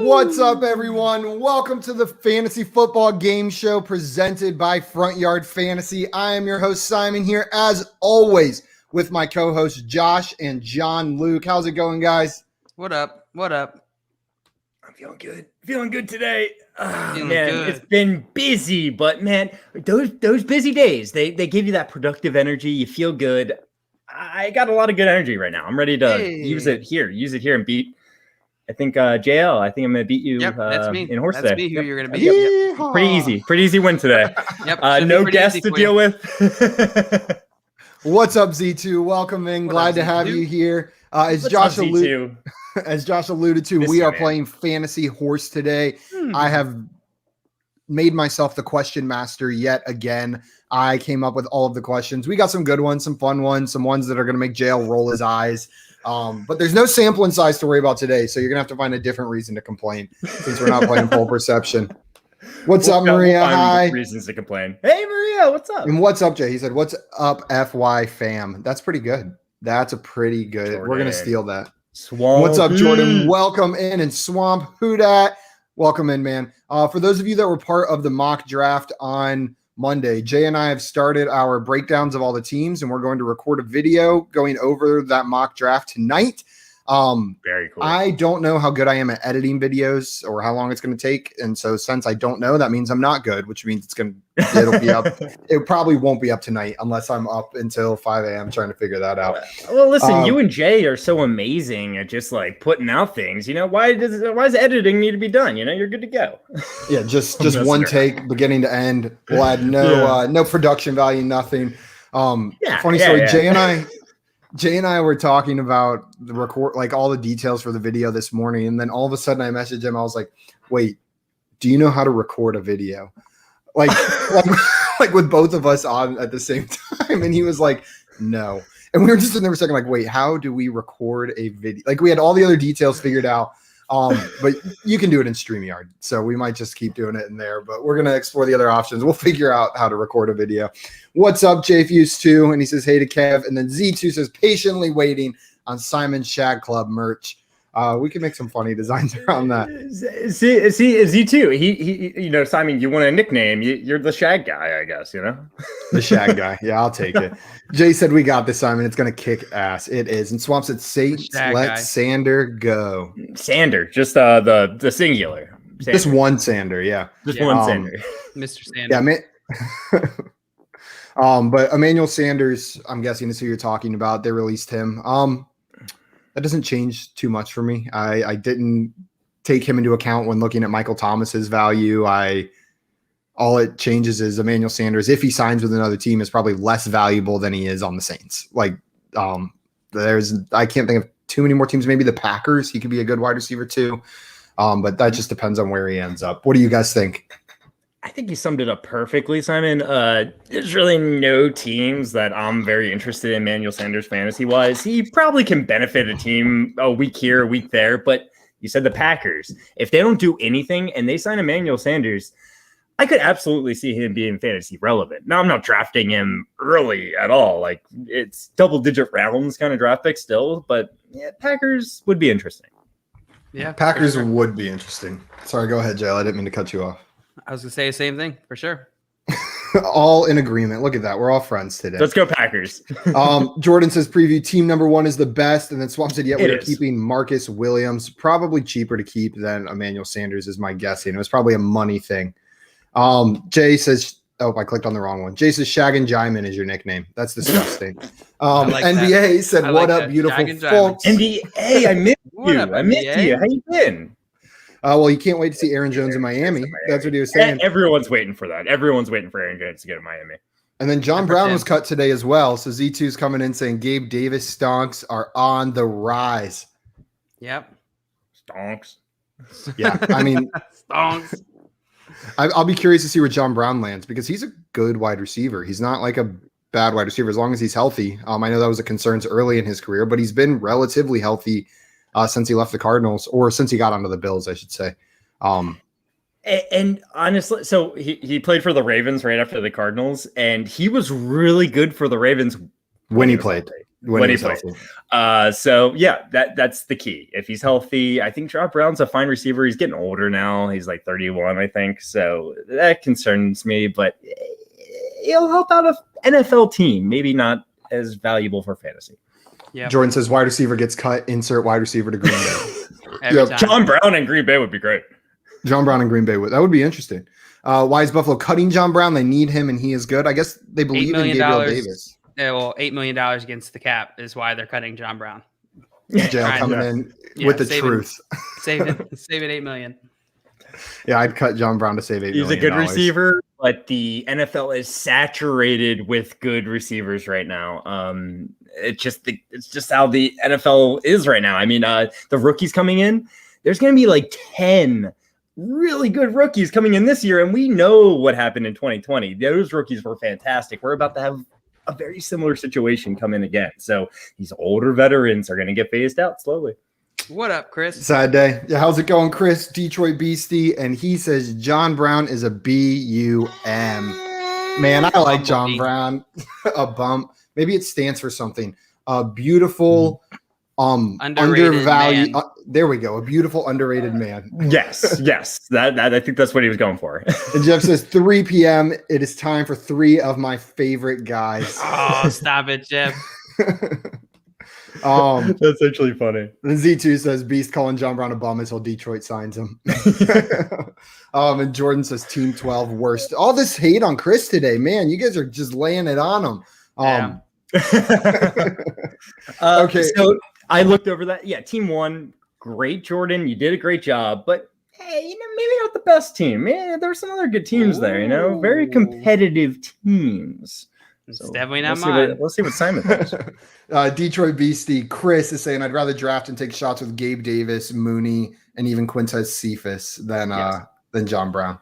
What's up, everyone? Welcome to the Fantasy Football Game Show presented by Front Yard Fantasy. I am your host, Simon, here as always with my co-hosts, Josh and John Luke. How's it going, guys? What up? What up? I'm feeling good. Feeling good today. Feeling Man, good. It's been busy, but man, those busy days, they give you that productive energy. You feel good. I got a lot of good energy right now. I'm ready to use it here and beat. I think JL. I think I'm gonna beat you. Yep, that's me. In horse That's day. me. Who you're gonna beat? Yep. Pretty easy win today. Yep. No guests to deal with. What's up, Z2? Welcome in. Glad to have you here. As Josh alluded to, we are playing Fantasy Horse today. I have made myself the question master yet again. I came up with all of the questions. We got some good ones, some fun ones, some ones that are going to make JL roll his eyes. But there's no sampling size to worry about today, so you're gonna have to find a different reason to complain since we're not playing full perception. What's up, Maria? Hi. Reasons to complain. Hey, Maria, what's up? And what's up, Jay? He said, "What's up, FY fam?" That's pretty good. That's a pretty good. Jordan. We're gonna steal that. Swamp. What's up, Jordan? Welcome in, and Swamp. Who dat? Welcome in, man. For those of you that were part of the mock draft on Monday, Jay and I have started our breakdowns of all the teams, and we're going to record a video going over that mock draft tonight. Very cool. I don't know how good I am at editing videos or how long it's going to take, and so since I don't know, that means I'm not good, which means it'll be up. It probably won't be up tonight unless I'm up until 5 a.m. trying to figure that out. Well, listen, you and Jay are so amazing at just like putting out things. You know, why does editing need to be done? You know, you're good to go. Yeah, just one take, beginning to end. We'll add no production value, nothing. Funny story. Jay and I were talking about the record, like all the details for the video this morning, and then all of a sudden I messaged him. I was like, "Wait, do you know how to record a video?" Like with both of us on at the same time, and he was like, "No." And we were just in there for a second, like, "Wait, how do we record a video?" Like we had all the other details figured out, but you can do it in StreamYard, so we might just keep doing it in there. But we're gonna explore the other options. We'll figure out how to record a video. What's up, JFuse2? And he says, "Hey to Kev." And then Z2 says, "Patiently waiting on Simon's Shag Club merch." We can make some funny designs around that. Z2. He you know, Simon, you want a nickname? You're the Shag guy, I guess. You know, the Shag guy. Yeah, I'll take it. Jay said, "We got this, Simon. It's gonna kick ass." It is. And Swamp said, "Saints, let Sander go." Sander, just the singular. Sander. Just one Sander, yeah. Just one Sander. Mr. Sander. Yeah, but Emmanuel Sanders, I'm guessing is who you're talking about. They released him. That doesn't change too much for me. I didn't take him into account when looking at Michael Thomas's value. All it changes is Emmanuel Sanders, if he signs with another team, is probably less valuable than he is on the Saints. Like, I can't think of too many more teams. Maybe the Packers. He could be a good wide receiver too. But that just depends on where he ends up. What do you guys think? I think you summed it up perfectly, Simon. There's really no teams that I'm very interested in Emmanuel Sanders fantasy-wise. He probably can benefit a team a week here, a week there, but you said the Packers. If they don't do anything and they sign Emmanuel Sanders, I could absolutely see him being fantasy relevant. Now, I'm not drafting him early at all. Like, it's double-digit rounds kind of draft pick still, but yeah, Packers would be interesting. Yeah, Packers would be interesting. Sorry, go ahead, Jail. I didn't mean to cut you off. I was gonna say the same thing for sure. All in agreement. Look at that. We're all friends today. Let's go Packers. Jordan says preview team number 1 is the best. And then Swamp said, we're is. keeping Marcus Williams. Probably cheaper to keep than Emmanuel Sanders is my guessing. It was probably a money thing. Jay says, I clicked on the wrong one. Jay says Shag and Jaimin is your nickname. That's disgusting. NBA said, I what like up, that. beautiful folks? NBA, I missed What you. up, I missed NBA? you. How you been? Well, you can't wait to see Aaron Jones in Miami. That's what he was saying. Everyone's waiting for that. Everyone's waiting for Aaron Jones to get to Miami. And then John Brown was cut today as well. So Z2's coming in saying Gabe Davis stonks are on the rise. Yep. Stonks. Yeah, I mean, Stonks. I'll be curious to see where John Brown lands because he's a good wide receiver. He's not like a bad wide receiver as long as he's healthy. I know that was a concern early in his career, but he's been relatively healthy since he left the Cardinals, or since he got onto the Bills, I should say. And honestly, so he played for the Ravens right after the Cardinals, and he was really good for the Ravens when he played. when he plays. So yeah, that's the key. If he's healthy, I think John Brown's a fine receiver. He's getting older now. He's like 31, I think. So that concerns me, but he'll help out an NFL team. Maybe not as valuable for fantasy. Yeah. Jordan says wide receiver gets cut. Insert wide receiver to Green Bay. John Brown and Green Bay would be great. John Brown and Green Bay that would be interesting. Why is Buffalo cutting John Brown? They need him, and he is good. I guess they believe in Gabriel Davis. Yeah, well, $8 million against the cap is why they're cutting John Brown. Jail coming in with the truth. Save it $8 million. Yeah, I'd cut John Brown to save $8 million. He's a good receiver, but the NFL is saturated with good receivers right now. It's just how the NFL is right now. I mean, the rookies coming in, there's going to be like 10 really good rookies coming in this year, and we know what happened in 2020. Those rookies were fantastic. We're about to have a very similar situation come in again. So these older veterans are going to get phased out slowly. What up, Chris? Sad day. Yeah, how's it going, Chris? Detroit Beastie, and he says John Brown is a BUM. Man, I like John Brown. A bump. Maybe it stands for something. A beautiful, undervalued. There we go. A beautiful, underrated man. Yes. That I think that's what he was going for. And Jeff says 3 p.m. It is time for 3 of my favorite guys. Oh, stop it, Jeff. That's actually funny. And Z2 says Beast calling John Brown a bum until Detroit signs him. And Jordan says Team 12 worst. All this hate on Chris today, man. You guys are just laying it on him. Okay, so I looked over that. Yeah, Team 1, great, Jordan. You did a great job, but hey, maybe not the best team. Yeah, there's some other good teams there. Very competitive teams. It's definitely not mine. Let's see what Simon thinks. Detroit Beastie Chris is saying I'd rather draft and take shots with Gabe Davis, Mooney, and even Quintez Cephas than John Brown.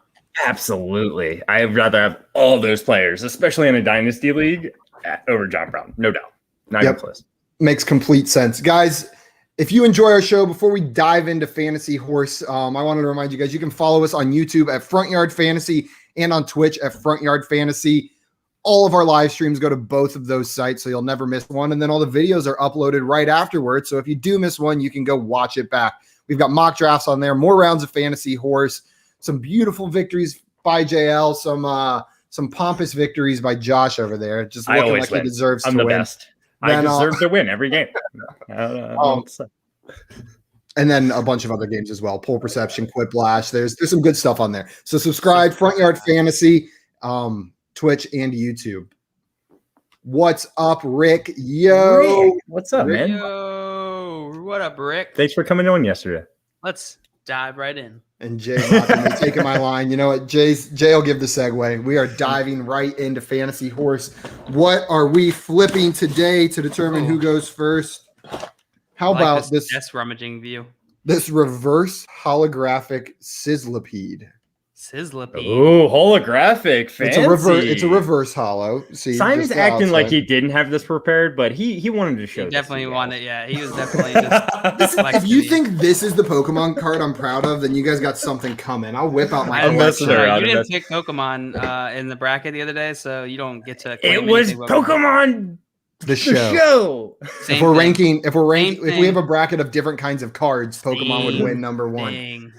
Absolutely, I'd rather have all those players, especially in a dynasty league, over John Brown. No doubt. Not even close. Makes complete sense, guys. If you enjoy our show, before we dive into Fantasy Horse, I wanted to remind you guys you can follow us on YouTube at Front Yard Fantasy and on Twitch at Front Yard Fantasy. All of our live streams go to both of those sites, so you'll never miss one. And then all the videos are uploaded right afterwards. So if you do miss one, you can go watch it back. We've got mock drafts on there, more rounds of Fantasy Horse, some beautiful victories by JL, some pompous victories by Josh over there. Just looking like he deserves to win. I'm the best. I deserve to win every game. And then a bunch of other games as well. Pole Perception, Quiplash. There's some good stuff on there. So subscribe, Front Yard Fantasy. Twitch and YouTube. What's up, Rick? Yo. Rick. What's up, Rick? man? Yo. What up, Rick? Thanks for coming on yesterday. Let's dive right in. And Jay taking my line. You know what? Jay will give the segue. We are diving right into Fantasy Horse. What are we flipping today to determine who goes first? How about this rummaging view? This reverse holographic Sizzlipede. Ooh, holographic. Fancy. It's a reverse hollow. See, Simon's acting like he didn't have this prepared, but he wanted to show. He definitely wanted. Yeah, he was definitely just. If you think this is the Pokemon card I'm proud of, then you guys got something coming. I'll whip out my. You didn't pick Pokemon in the bracket the other day, so you don't get to. It was Pokemon. The show. If we have a bracket of different kinds of cards, Pokemon would win number 1. Dang.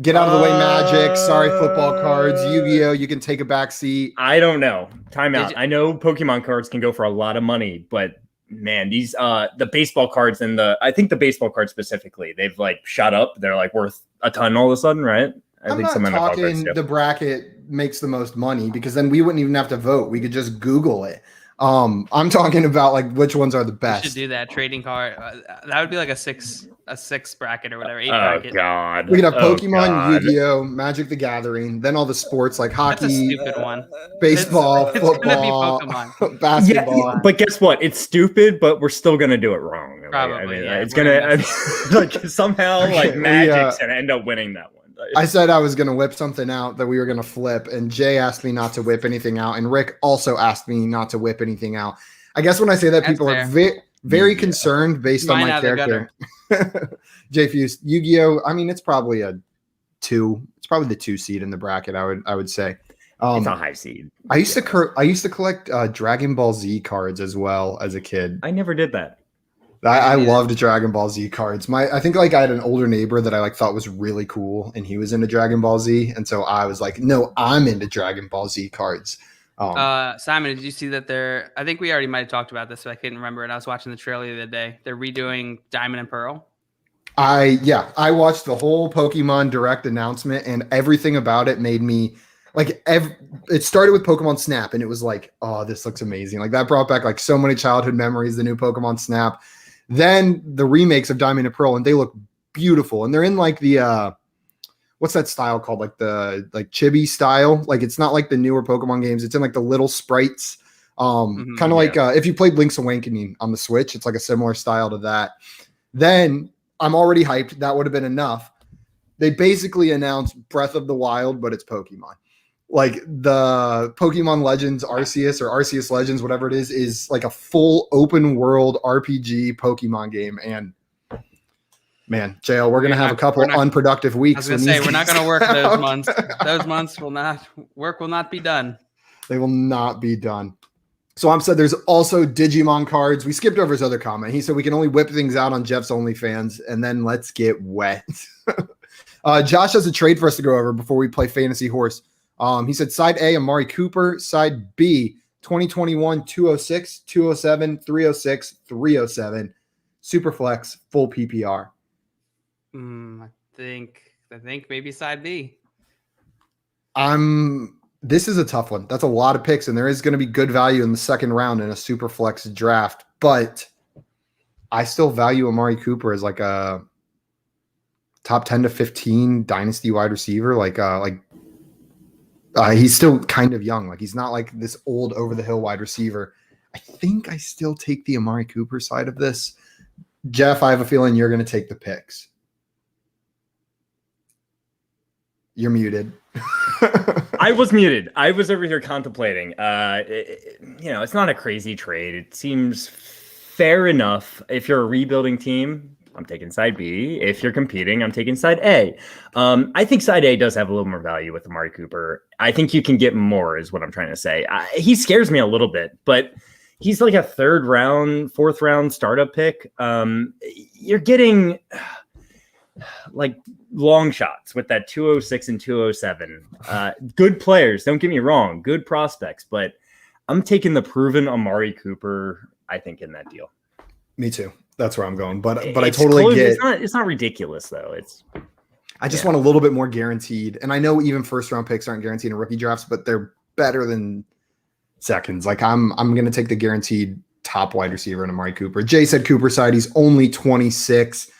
Get out of the way, Magic. Sorry, football cards. Yu-Gi-Oh! You can take a back seat. I don't know. Time out. I know Pokemon cards can go for a lot of money, but man, these the baseball cards and I think the baseball cards specifically, they've like shot up. They're like worth a ton all of a sudden, right? I'm not talking the bracket makes the most money because then we wouldn't even have to vote. We could just Google it. I'm talking about like which ones are the best. We should do that trading card. That would be like a six bracket or whatever. 8 bracket. Oh God. We could have Pokemon, Yu-Gi-Oh, Magic the Gathering, then all the sports like hockey, that's a stupid one. Baseball, it's football, gonna be Pokemon. basketball. Yeah, but guess what? It's stupid, but we're still gonna do it wrong. Probably. It's gonna like somehow like Magic's gonna end up winning that one. I said I was going to whip something out that we were going to flip, and Jay asked me not to whip anything out, and Rick also asked me not to whip anything out. I guess when I say that, people are very concerned based on my character. Jay Fuse, Yu-Gi-Oh! I mean, it's probably a 2. It's probably the 2 seed in the bracket, I would say. It's a high seed. I used to collect Dragon Ball Z cards as well as a kid. I never did that. I loved Dragon Ball Z cards. I think like I had an older neighbor that I like thought was really cool, and he was into Dragon Ball Z, and so I was like, no, I'm into Dragon Ball Z cards. Simon, did you see that I think we already might have talked about this, but I couldn't remember it. I was watching the trailer the other day. They're redoing Diamond and Pearl. I watched the whole Pokemon Direct announcement, and everything about it made me like. It started with Pokemon Snap, and it was like, oh, this looks amazing. Like that brought back like so many childhood memories. The new Pokemon Snap. Then the remakes of Diamond and Pearl, and they look beautiful. And they're in like the what's that style called? Like the chibi style. Like it's not like the newer Pokemon games. It's in like the little sprites. Kind of like if you played Link's Awakening on the Switch, it's like a similar style to that. Then I'm already hyped. That would have been enough. They basically announced Breath of the Wild, but it's Pokemon. Like the Pokemon Legends Arceus or Arceus Legends, whatever it is like a full open world RPG Pokemon game. And man, JL, we're going to have a couple unproductive weeks. I was going to say, we're not going to work those months. Those months will not be done. They will not be done. So I'm said there's also Digimon cards. We skipped over his other comment. He said we can only whip things out on Jeff's OnlyFans and then let's get wet. Josh has a trade for us to go over before we play Fantasy Horse. He said side A, Amari Cooper, side B, 2021, 206, 207, 306, 307, Superflex, full PPR. I think maybe side B. This is a tough one. That's a lot of picks, and there is going to be good value in the second round in a Superflex draft, but I still value Amari Cooper as like a top 10 to 15 dynasty wide receiver. He's still kind of young. Like he's not like this old over the hill wide receiver. I think I still take the Amari Cooper side of this. Jeff, I have a feeling you're going to take the picks. You're muted. I was muted. I was over here contemplating. It's not a crazy trade. It seems fair enough. If you're a rebuilding team, I'm taking side B. If you're competing, I'm taking side A. I think side A does have a little more value with Amari Cooper. I think you can get more is what I'm trying to say. He scares me a little bit, but he's like a third round, fourth round startup pick. You're getting like long shots with that 206 and 207. Good players, don't get me wrong, good prospects, but I'm taking the proven Amari Cooper, I think, in that deal. Me too. That's where I'm going. But I totally get it's not ridiculous though. I just want a little bit more guaranteed. And I know even first round picks aren't guaranteed in rookie drafts, but they're better than seconds. Like I'm gonna take the guaranteed top wide receiver in Amari Cooper. Jay said Cooper side, he's only 26.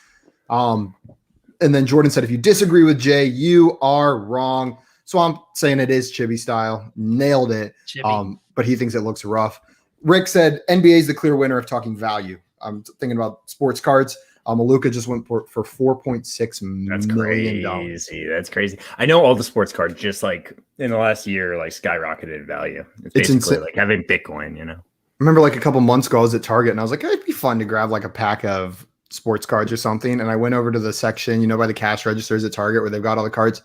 And then Jordan said, if you disagree with Jay, you are wrong. So I'm saying it is Chibi style. Nailed it. But he thinks it looks rough. Rick said NBA is the clear winner of talking value. I'm thinking about sports cards. Maluka just went for $4.6 million. That's crazy. I know all the sports cards just like in the last year, like skyrocketed in value. It's basically like having Bitcoin, you know? I remember like a couple months ago, I was at Target and I was like, it'd be fun to grab like a pack of sports cards or something. And I went over to the section, by the cash registers at Target where they've got all the cards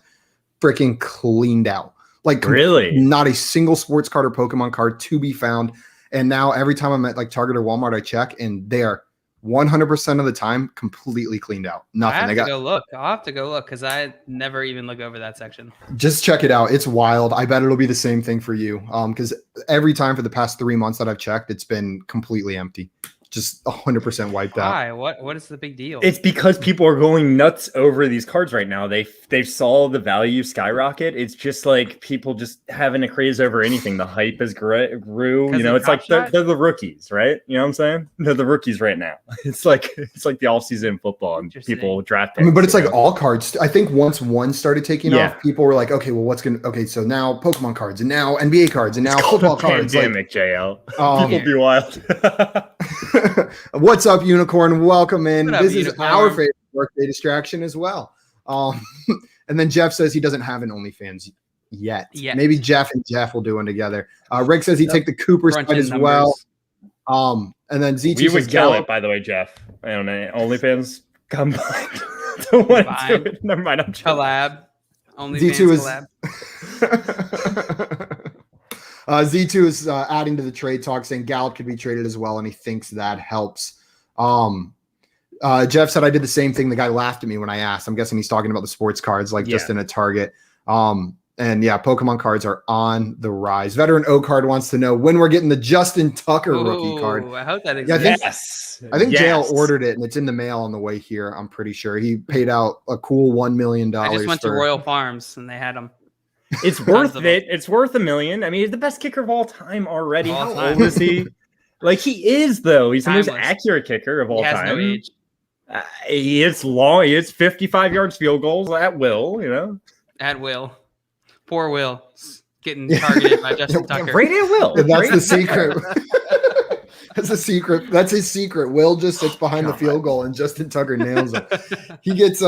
freaking cleaned out. Like really not a single sports card or Pokemon card to be found. And now every time I'm at like Target or Walmart, I check and they are 100% of the time completely cleaned out. Nothing. I'll have to go look because I never even look over that section. Just check it out. It's wild. I bet it'll be the same thing for you. Because every time for the past 3 months that I've checked, it's been completely empty. Just 100% wiped out. Why? What is the big deal? It's because people are going nuts over these cards right now. They saw the value skyrocket. It's just like people just having a craze over anything. The hype has grew. It's like they're the rookies, right? You know what I'm saying? They're the rookies right now. It's like the offseason in football and people draft picks. But it's like all cards. I think once one started taking off, people were like, okay, well, so now Pokemon cards and now NBA cards and now football cards. Pandemic, JL. People be wild. What's up, Unicorn? Welcome in. This is our favorite birthday distraction as well. And then Jeff says he doesn't have an OnlyFans yet. Maybe Jeff and Jeff will do one together. Rick says he'd take the Cooper side as well. And then ZT we would kill it, by the way, Jeff. I don't know. OnlyFans combined. Don't want to do it. Never mind. I'm collab. Only Z2 is collab. Z2 is adding to the trade talk, saying Gallup could be traded as well, and he thinks that helps. Jeff said I did the same thing. The guy laughed at me when I asked. I'm guessing he's talking about the sports cards, just in a Target. And yeah, Pokemon cards are on the rise. Veteran O Card wants to know when we're getting the Justin Tucker rookie card. I hope that exists. I think JL ordered it and it's in the mail on the way here. I'm pretty sure he paid out a cool $1 million. I just went to Royal Farms and they had them. It's worth it. It's worth $1 million. I mean, he's the best kicker of all time already. How old is he? Like, he is, though. He's the most accurate kicker of all time. No age. He hits long. He hits 55 yards field goals at will, At will. Poor Will getting targeted by Justin Tucker. Right at will. That's the secret. That's the secret. That's his secret. Will just sits behind the field goal and Justin Tucker nails it. He gets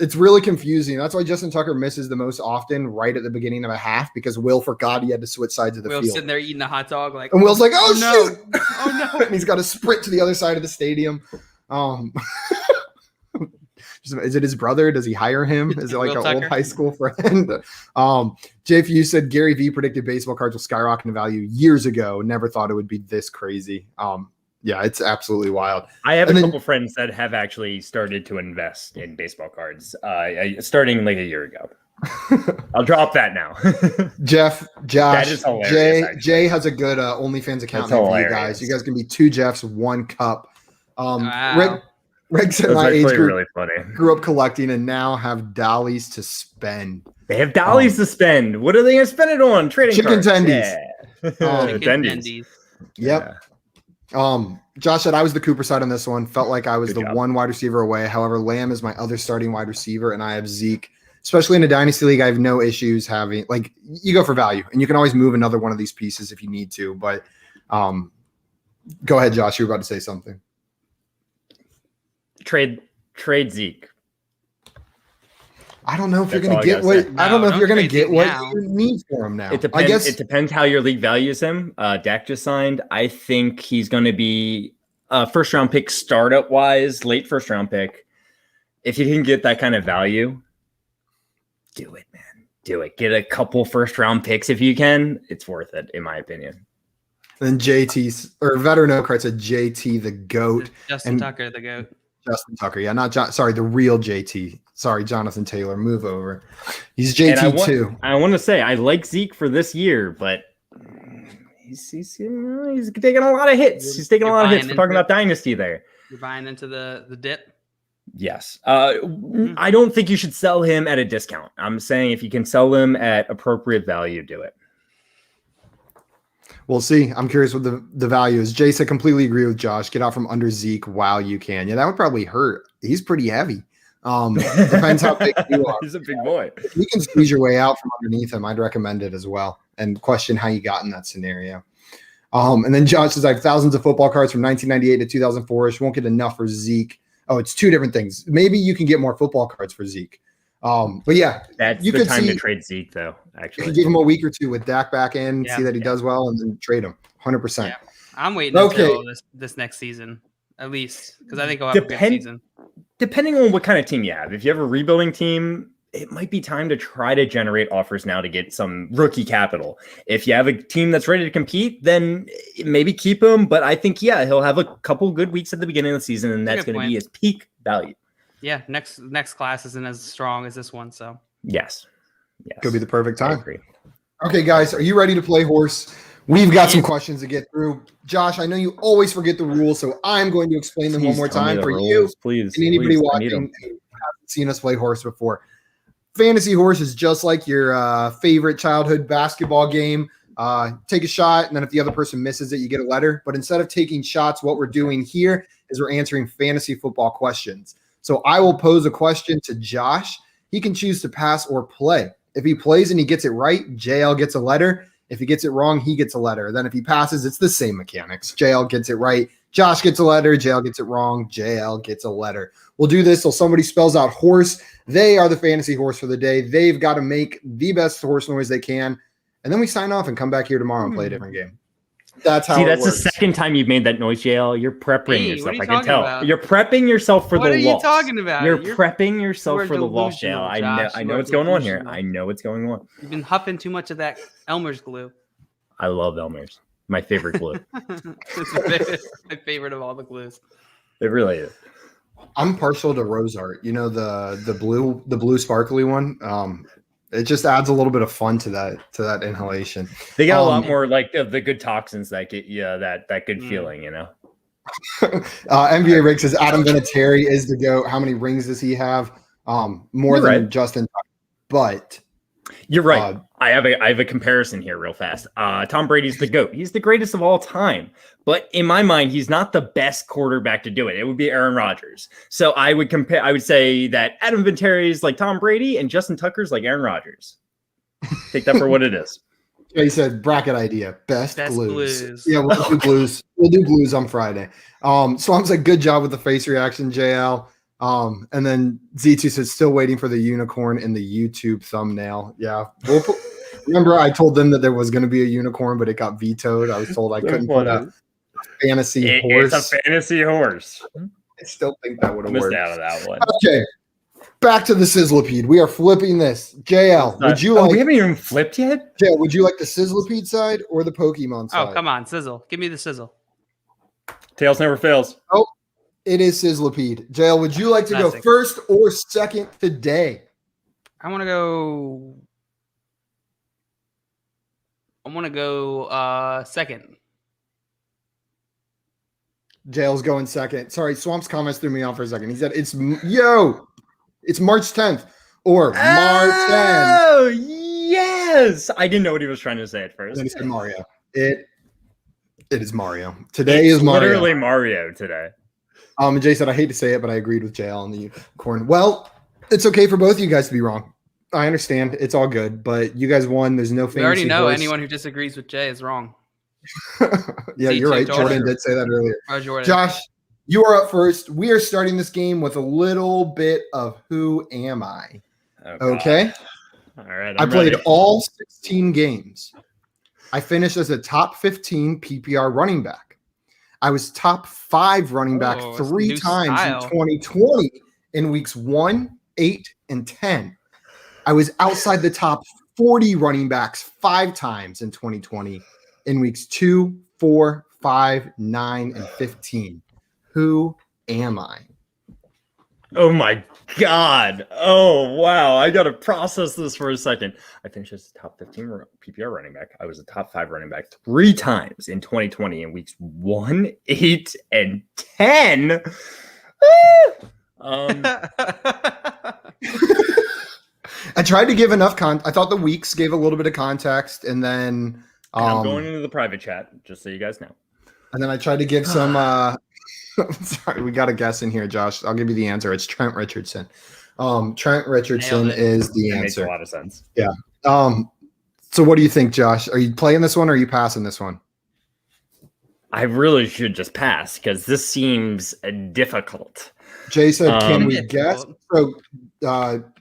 it's really confusing. That's why Justin Tucker misses the most often right at the beginning of a half, because Will forgot he had to switch sides of the field. Will's sitting there eating a hot dog, and Will's like, "Oh no. shoot! Oh no!" And he's got to sprint to the other side of the stadium. Is it his brother? Does he hire him? Is it like an old high school friend? JFU said Gary V predicted baseball cards will skyrocket in value years ago. Never thought it would be this crazy. Yeah, it's absolutely wild. I have a couple friends that have actually started to invest in baseball cards, starting like a year ago. I'll drop that now. Jeff, Josh, that is hilarious, Jay has a good OnlyFans account for you guys. You guys can be 2 Jeffs, 1 cup. Wow. Rick said my age group really funny. Grew up collecting and now have dollies to spend. They have dollies to spend. What are they going to spend it on? Trading chicken cards. tendies. Chicken tendies. Yep. Yeah. Josh said I was the Cooper side on this one. Felt like I was one wide receiver away. However, Lamb is my other starting wide receiver, and I have Zeke. Especially in a dynasty league, I have no issues having you go for value, and you can always move another one of these pieces if you need to. But go ahead, Josh. You were about to say something. Trade Zeke. I don't know if you're going to get what I don't know if you're going to get what you need for him now. It depends. It depends how your league values him. Dak just signed. I think he's going to be a first round pick startup wise, late first round pick. If you can get that kind of value, do it, man. Do it. Get a couple first round picks if you can. It's worth it, in my opinion. Then JT or Veteran Oak said JT the GOAT. Justin Tucker the GOAT. Justin Tucker, yeah, not John. Sorry, the real JT. Sorry, Jonathan Taylor. Move over. He's JT too. I want to say I like Zeke for this year, but he's taking a lot of hits. He's taking a lot of hits. We're talking about dynasty there. You're buying into the dip. Yes. I don't think you should sell him at a discount. I'm saying if you can sell him at appropriate value, do it. We'll see. I'm curious what the value is. Jay said, completely agree with Josh. Get out from under Zeke while you can. Yeah, that would probably hurt. He's pretty heavy. Depends how big you are. He's a big boy. If you can squeeze your way out from underneath him, I'd recommend it as well. And question how you got in that scenario. And then Josh says, I have thousands of football cards from 1998 to 2004. Won't get enough for Zeke. Oh, it's 2 different things. Maybe you can get more football cards for Zeke. But yeah, that's the time to trade Zeke, though. Actually, give him a week or 2 with Dak back in, see that he does well, and then trade him 100%. Yeah. I'm waiting until this next season, at least, because I think I'll have a good season. Depending on what kind of team you have, if you have a rebuilding team, it might be time to try to generate offers now to get some rookie capital. If you have a team that's ready to compete, then maybe keep him. But I think he'll have a couple good weeks at the beginning of the season, and that's going to be his peak value. Yeah, next class isn't as strong as this one, so yes. Could be the perfect time. I agree. Okay, guys, are you ready to play horse? We've got some questions to get through. Josh, I know you always forget the rules, so I'm going to explain them one more time for you. Please, and anybody watching who hasn't seen us play horse before. Fantasy horse is just like your favorite childhood basketball game. Take a shot, and then if the other person misses it, you get a letter. But instead of taking shots, what we're doing here is we're answering fantasy football questions. So I will pose a question to Josh. He can choose to pass or play. If he plays and he gets it right, JL gets a letter. If he gets it wrong, he gets a letter. Then if he passes, it's the same mechanics. JL gets it right. Josh gets a letter. JL gets it wrong. JL gets a letter. We'll do this till somebody spells out horse. They are the fantasy horse for the day. They've got to make the best horse noise they can. And then we sign off and come back here tomorrow and play a different game. That's how. See, that's the second time you've made that noise, JL. You're prepping yourself. I can tell. About? You're prepping yourself for the loss. What are you talking about? You're prepping yourself for the loss, JL. I know what's going on here. I know what's going on. You've been huffing too much of that Elmer's glue. I love Elmer's. My favorite glue. It's my favorite of all the glues. It really is. I'm partial to rose art. You know, the blue sparkly one. It just adds a little bit of fun to that inhalation. They got a lot more like the good toxins that get you that good feeling, you know. NBA Rick says Adam Vinatieri is the GOAT. How many rings does he have? More than Justin, but you're right. I have a comparison here real fast. Tom Brady's the GOAT. He's the greatest of all time. But in my mind, he's not the best quarterback to do it. It would be Aaron Rodgers. So I would say that Adam Vinatieri is like Tom Brady and Justin Tucker's like Aaron Rodgers. Take that for what it is. Yeah, he said bracket idea. Best blues. Yeah, we'll do blues. We'll do blues on Friday. So I'm like, good job with the face reaction, JL. And then Z2 says still waiting for the unicorn in the YouTube thumbnail. Yeah. Remember I told them that there was going to be a unicorn, but it got vetoed. I was told I couldn't put a fantasy horse. It's a fantasy horse. I still think that would have worked. Missed out of that one. Okay. Back to the Sizzlipede. We are flipping this. JL, would you like? We haven't even flipped yet. JL, would you like the Sizzlipede side or the Pokemon side? Oh, come on, Sizzle. Give me the Sizzle. Tails never fails. Oh, it is Sizzlipede. JL, would you like to go first or second today? I want to go second. JL's going second. Sorry, Swamp's comments threw me off for a second. He said, it's March 10th or March 10th. Oh, yes. I didn't know what he was trying to say at first. Then he said Mario. It is Mario. Today is Mario. Literally Mario today. Jay said, I hate to say it, but I agreed with JL on the unicorn. Well, it's okay for both of you guys to be wrong. I understand. It's all good, but you guys won. There's no fantasy. We already know anyone who disagrees with Jay is wrong. Yeah, you're right. Jordan did say that earlier. Josh, you are up first. We are starting this game with a little bit of Who Am I? Okay? All right. I played all 16 games. I finished as a top 15 PPR running back. I was top 5 running back 3 times in 2020 in weeks 1, 8, and 10. I was outside the top 40 running backs 5 times in 2020 in weeks 2, 4, 5, 9, and 15. Who am I? Oh my God. Oh, wow. I got to process this for a second. I finished as a top 15 PPR running back. I was a top 5 running back 3 times in 2020 in weeks 1, 8, and 10. I tried to give enough I thought the weeks gave a little bit of context, and then I'm going into the private chat, just so you guys know. And then I tried to give some sorry, we got a guess in here, Josh. I'll give you the answer. It's Trent Richardson. Trent Richardson is the answer. Makes a lot of sense. Yeah. So what do you think, Josh? Are you playing this one or are you passing this one? I really should just pass because this seems difficult. Jay said, can we guess? So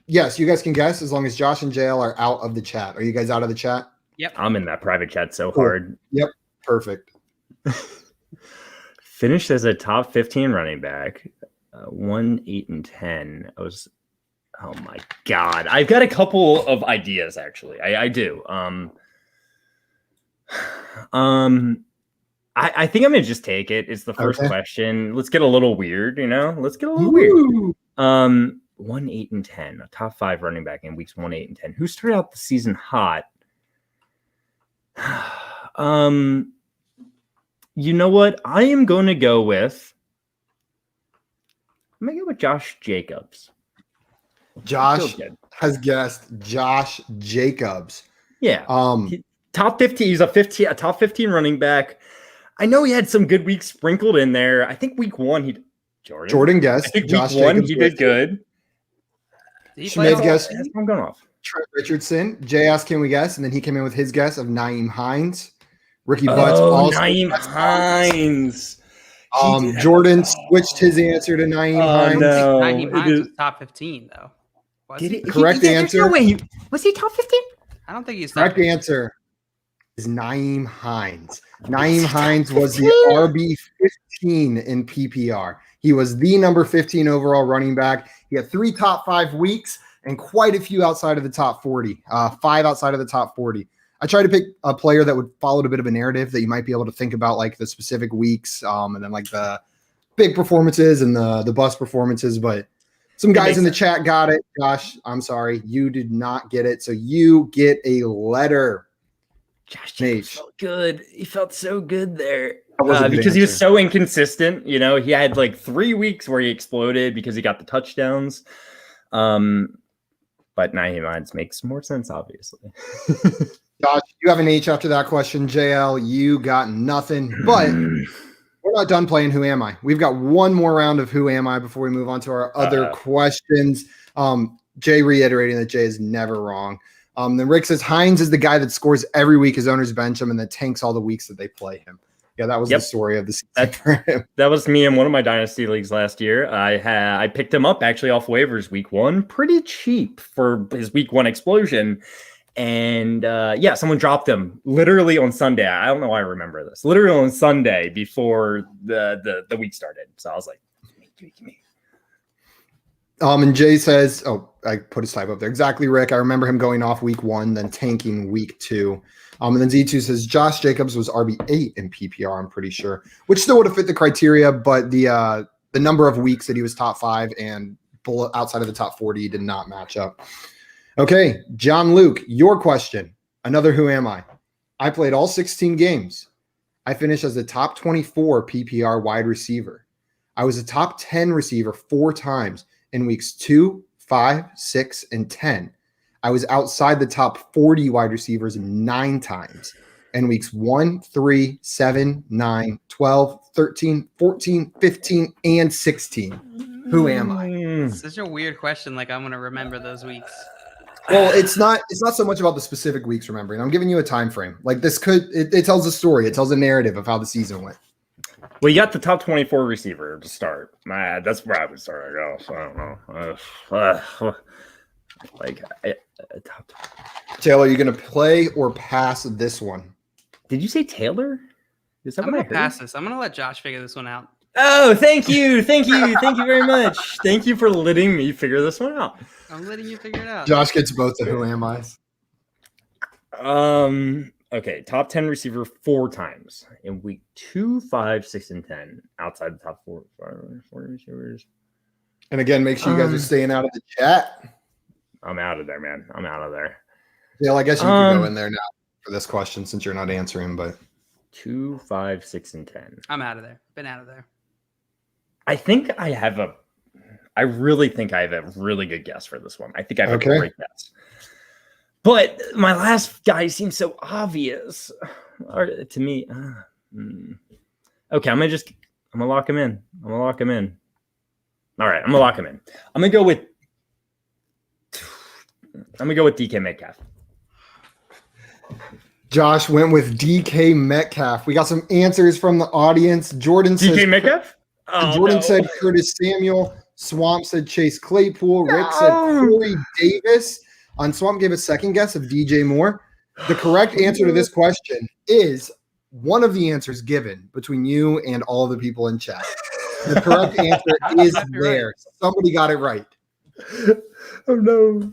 yes, you guys can guess as long as Josh and JL are out of the chat. Are you guys out of the chat? Yep. I'm in that private chat so hard. Yep. Perfect. Finished as a top 15 running back, 1, 8, and 10. Oh my God. I've got a couple of ideas, actually. I do. I think I'm going to just take it. It's the first question. Let's get a little weird, Let's get a little weird. 1, 8, and 10. A top 5 running back in weeks 1, 8, and 10. Who started out the season hot? You know what? I am going to go with. I'm going to go with Josh Jacobs. Josh has guessed Josh Jacobs. Yeah. Top 15. He's a top 15 running back. I know he had some good weeks sprinkled in there. I think week 1 Jordan guessed. I think Josh week 1 Jacobs he did good. Schmid guessed. I'm going off. Trent Richardson. Jay asked, can we guess? And then he came in with his guess of Nyheim Hines. Ricky Butts also. Nyheim Hines. Jordan switched his answer to Nyheim Hines. No. Nyheim Hines was top 15, though. Correct answer. No way. Was he top 15? I don't think he's correct answer. is Nyheim Hines. Nyheim Hines was the RB 15 in PPR. He was the number 15 overall running back. He had 3 top 5 weeks and quite a few outside of the top 40, 5 outside of the top 40. I tried to pick a player that would follow a bit of a narrative that you might be able to think about, like the specific weeks and then like the big performances and the bust performances. But some guys in the chat got it. Josh, I'm sorry. You did not get it. So you get a letter. Josh felt good. He felt so good there. Because he was so inconsistent. You know, he had like 3 weeks where he exploded because he got the touchdowns. But Nyheim Hines makes more sense, obviously. Josh, you have an H after that question. JL, you got nothing. But we're not done playing Who Am I? We've got one more round of Who Am I before we move on to our other questions. Jay reiterating that Jay is never wrong. Then Rick says Hines is the guy that scores every week. His owners bench him and then tanks all the weeks that they play him. Yeah, that was the story of the season for him. That was me in one of my dynasty leagues last year. I picked him up actually off waivers week 1, pretty cheap for his week 1 explosion. And someone dropped him literally on Sunday. I don't know why I remember this. Literally on Sunday before the week started. So I was like, give me. And Jay says, I put his type up there. Exactly, Rick. I remember him going off week 1, then tanking week 2. And then Z2 says Josh Jacobs was RB8 in PPR, I'm pretty sure, which still would have fit the criteria, but the number of weeks that he was top 5 and outside of the top 40 did not match up. Okay, John Luke, your question. Another Who Am I? I played all 16 games. I finished as a top 24 PPR wide receiver. I was a top 10 receiver 4 times in weeks 2, 5, 6, and 10. I was outside the top 40 wide receivers 9 times in weeks 1, 3, 7, 9, 12, 13, 14, 15, and 16. Who am I? It's such a weird question. Like I'm going to remember those weeks. Well, it's not so much about the specific weeks remembering. I'm giving you a time frame. Like this it tells a story. It tells a narrative of how the season went. Well, you got the top 24 receiver to start. That's where I would start. I guess. I don't know. Taylor, are you going to play or pass this one? Did you say Taylor? Is that I'm going to pass this. I'm going to let Josh figure this one out. Oh, thank you very much. Thank you for letting me figure this one out. I'm letting you figure it out. Josh gets both the Who Am I's. Okay, top 10 receiver 4 times in week 2, 5, 6, and 10 outside the top 4 receivers. And again, make sure you guys are staying out of the chat. I'm out of there, man. I'm out of there. Yeah, well, I guess you can go in there now for this question since you're not answering, but 2, 5, 6, and 10. I'm out of there. Been out of there. I really think I have a really good guess for this one. I think I have a great guess. But my last guy seems so obvious to me. Okay, I'm gonna lock him in. All right, I'm gonna lock him in. I'm gonna go with DK Metcalf. Josh went with DK Metcalf. We got some answers from the audience. Jordan said DK Metcalf. Said Curtis Samuel. Swamp said Chase Claypool. Rick said Corey Davis. On Swamp gave a second guess of DJ Moore. The correct answer to this question is one of the answers given between you and all the people in chat. The correct answer is there. Somebody got it right. Oh, no.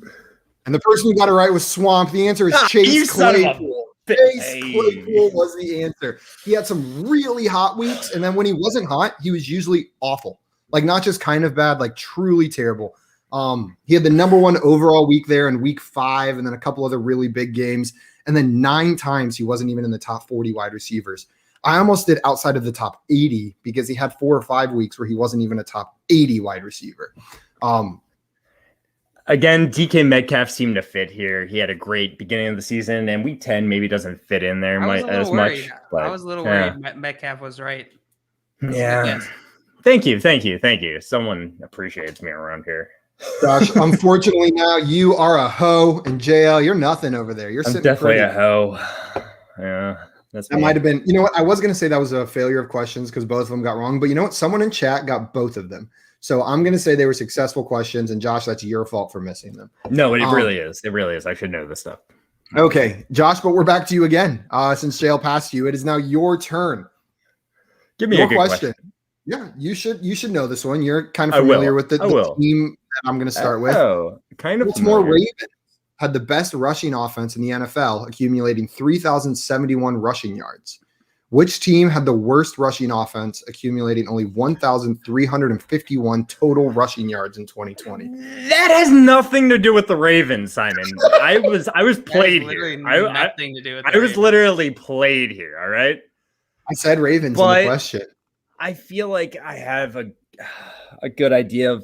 And the person who got it right was Swamp. The answer is Chase Claypool. Chase Claypool was the answer. He had some really hot weeks, and then when he wasn't hot, he was usually awful. Like, not just kind of bad, like truly terrible. He had the number 1 overall week there in week 5, and then a couple other really big games. And then 9 times he wasn't even in the top 40 wide receivers. I almost did outside of the top 80 because he had 4 or 5 weeks where he wasn't even a top 80 wide receiver. Again, DK Metcalf seemed to fit here. He had a great beginning of the season, and week 10 maybe doesn't fit in there as much. I was a little worried Metcalf was right. Yeah. Thank you. Someone appreciates me around here. Josh, unfortunately now you are a hoe, and JL, you're nothing over there. You're sitting definitely a hoe. Yeah, that might have been. You know what? I was going to say that was a failure of questions because both of them got wrong. But you know what? Someone in chat got both of them. So I'm going to say they were successful questions, and Josh, that's your fault for missing them. No, it really is. It really is. I should know this stuff. Okay, Josh, but we're back to you again. Since JL passed you, it is now your turn. Give me a good question. Yeah, you should know this one. You're kind of familiar with the team that I'm going to start with. Oh, kind of. Baltimore Ravens had the best rushing offense in the NFL, accumulating 3,071 rushing yards. Which team had the worst rushing offense, accumulating only 1,351 total rushing yards in 2020? That has nothing to do with the Ravens, Simon. I was played here. Nothing to do with. I was literally played here. All right. I said Ravens in the question. I feel like I have a good idea of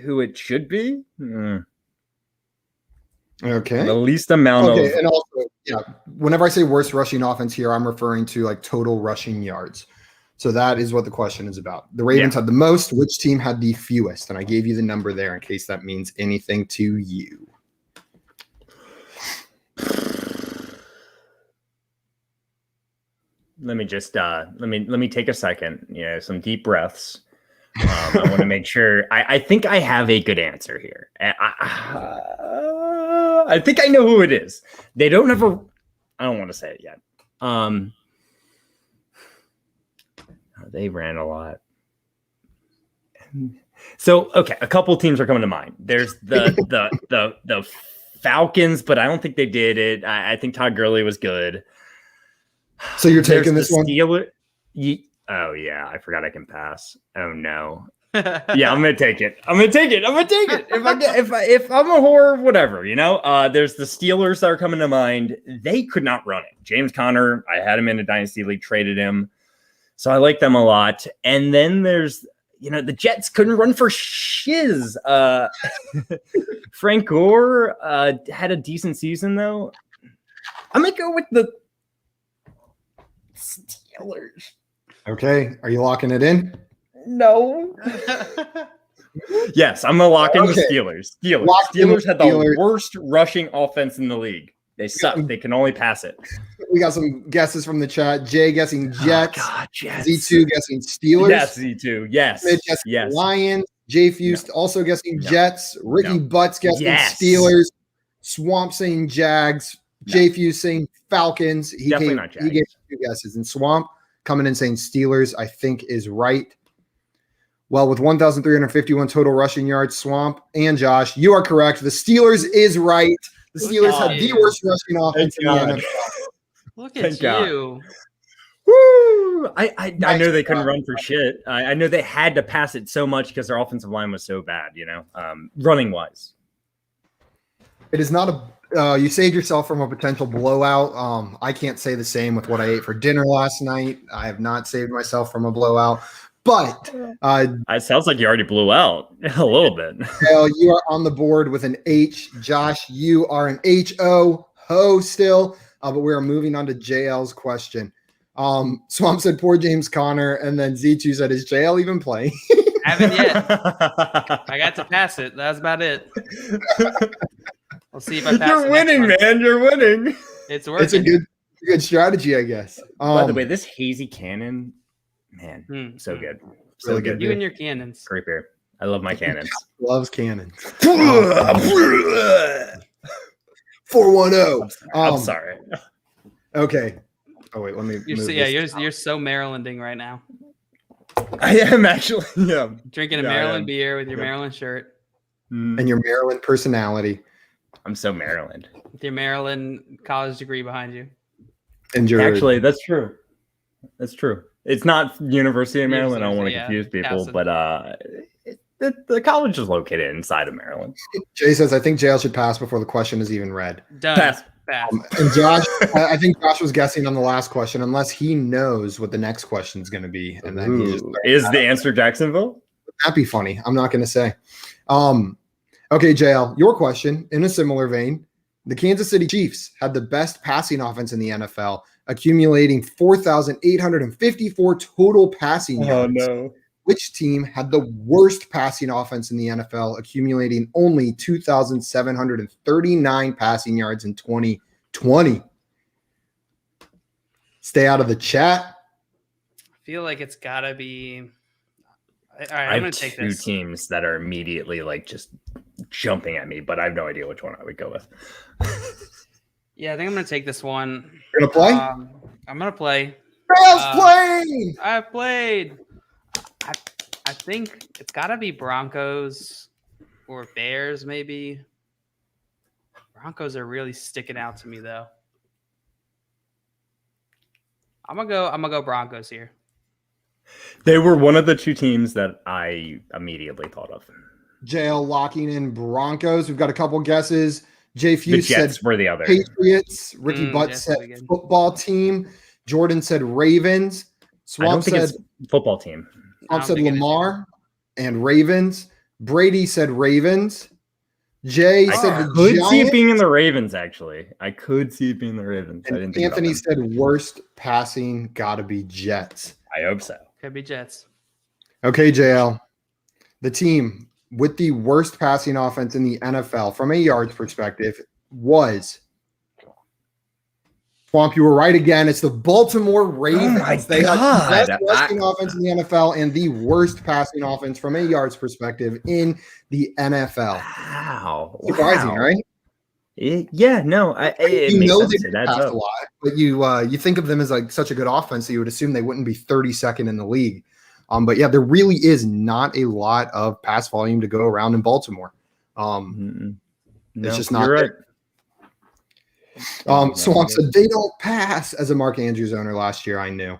who it should be. Okay. The least amount of. And also, yeah, whenever I say worst rushing offense here, I'm referring to like total rushing yards. So that is what the question is about. The Ravens had the most. Which team had the fewest? And I gave you the number there in case that means anything to you. Let me just let me take a second. Some deep breaths. I want to make sure. I think I have a good answer here. I think I know who it is. They don't have a. I don't want to say it yet. They ran a lot. So okay, a couple teams are coming to mind. There's the Falcons, but I don't think they did it. I think Todd Gurley was good. So you're taking this one? Oh yeah, I forgot I can pass. Oh no. Yeah, I'm gonna take it. If I'm a whore, whatever, There's the Steelers that are coming to mind. They could not run it. James Conner, I had him in a dynasty league, traded him, so I like them a lot. And then there's the Jets couldn't run for shiz. Frank Gore had a decent season though. I'm gonna go with the Steelers. Okay, are you locking it in? No. Yes, I'm gonna lock in the Steelers. Steelers had the worst rushing offense in the league. They suck. They can only pass it. We got some guesses from the chat. Jay guessing Jets. Jets. Z2 guessing Steelers. Yes, Z2. Yes. Mid guessing Lions. Jay Fust also guessing Jets. Ricky Butts guessing Steelers. Swamp saying Jags. Jay Fust saying Falcons. He gave 2 guesses. And Swamp coming in saying Steelers, I think is right. Well, with 1,351 total rushing yards, Swamp and Josh, you are correct. The Steelers is right. The Steelers had the worst rushing offense in the NFL. Look at you. Woo! I know they couldn't run for shit. I know they had to pass it so much because their offensive line was so bad, running wise. It is not a you saved yourself from a potential blowout. I can't say the same with what I ate for dinner last night. I have not saved myself from a blowout. But it sounds like you already blew out a little bit. Well, you are on the board with an H. Josh, you are an H-O, ho still. But we are moving on to JL's question. Swamp said poor James Conner, and then Z2 said, is JL even playing? Haven't yet. I got to pass it. That's about it. We'll see if I pass. You're winning, man. You're winning. It's working. It's a good strategy, I guess. By the way, this hazy cannon, man, so good. So really good. You and your cannons. Great beer. I love my cannons. Loves cannons. 410. I'm sorry. Okay. Oh wait, let me. You're so Marylanding right now. I am actually. Yeah. Drinking a Maryland beer with your Maryland shirt. And your Maryland personality. I'm so Maryland. With your Maryland college degree behind you. And actually, that's true. That's true. It's not University of Maryland. I don't want to confuse people, but the college is located inside of Maryland. Jay says, I think JL should pass before the question is even read. Done. Pass. And Josh, I think Josh was guessing on the last question, unless he knows what the next question is going to be. And then is the answer Jacksonville? That'd be funny. I'm not going to say. Okay, JL, your question in a similar vein. The Kansas City Chiefs had the best passing offense in the NFL, accumulating 4,854 total passing yards. Oh, no. Which team had the worst passing offense in the NFL, accumulating only 2,739 passing yards in 2020? Stay out of the chat. I feel like it's got to be. All right, I'm going to take two teams that are immediately just jumping at me, but I have no idea which one I would go with. Yeah, I think I'm going to take this one. You're going to play? I'm going to play. Playing! I've played. I think it's got to be Broncos or Bears, maybe. Broncos are really sticking out to me, though. I'm gonna go Broncos here. They were one of the two teams that I immediately thought of. JL locking in Broncos. We've got a couple guesses. Jay Fuse said were the other. Patriots. Ricky Butt said football team. Jordan said Ravens. Swamp said football team. Swamp said Lamar and Ravens. Brady said Ravens. Jay said the could Giants. see it being in the Ravens, actually. I could see it being the Ravens. And I didn't think Anthony said worst passing gotta be Jets. I hope so. Could be Jets. Okay, JL. The team with the worst passing offense in the NFL from a yards perspective was Swamp. You were right again. It's the Baltimore Ravens. Oh my they God. had the best rushing offense in the NFL and the worst passing offense from a yards perspective in the NFL. Wow. Surprising, right? Yeah, no. It you know makes sense. they pass a lot, but you think of them as like such a good offense, so you would assume they wouldn't be 32nd in the league. But yeah, there really is not a lot of pass volume to go around in Baltimore. It's just not you're there. Right. Swamp said they don't pass as a Mark Andrews owner last year. I knew.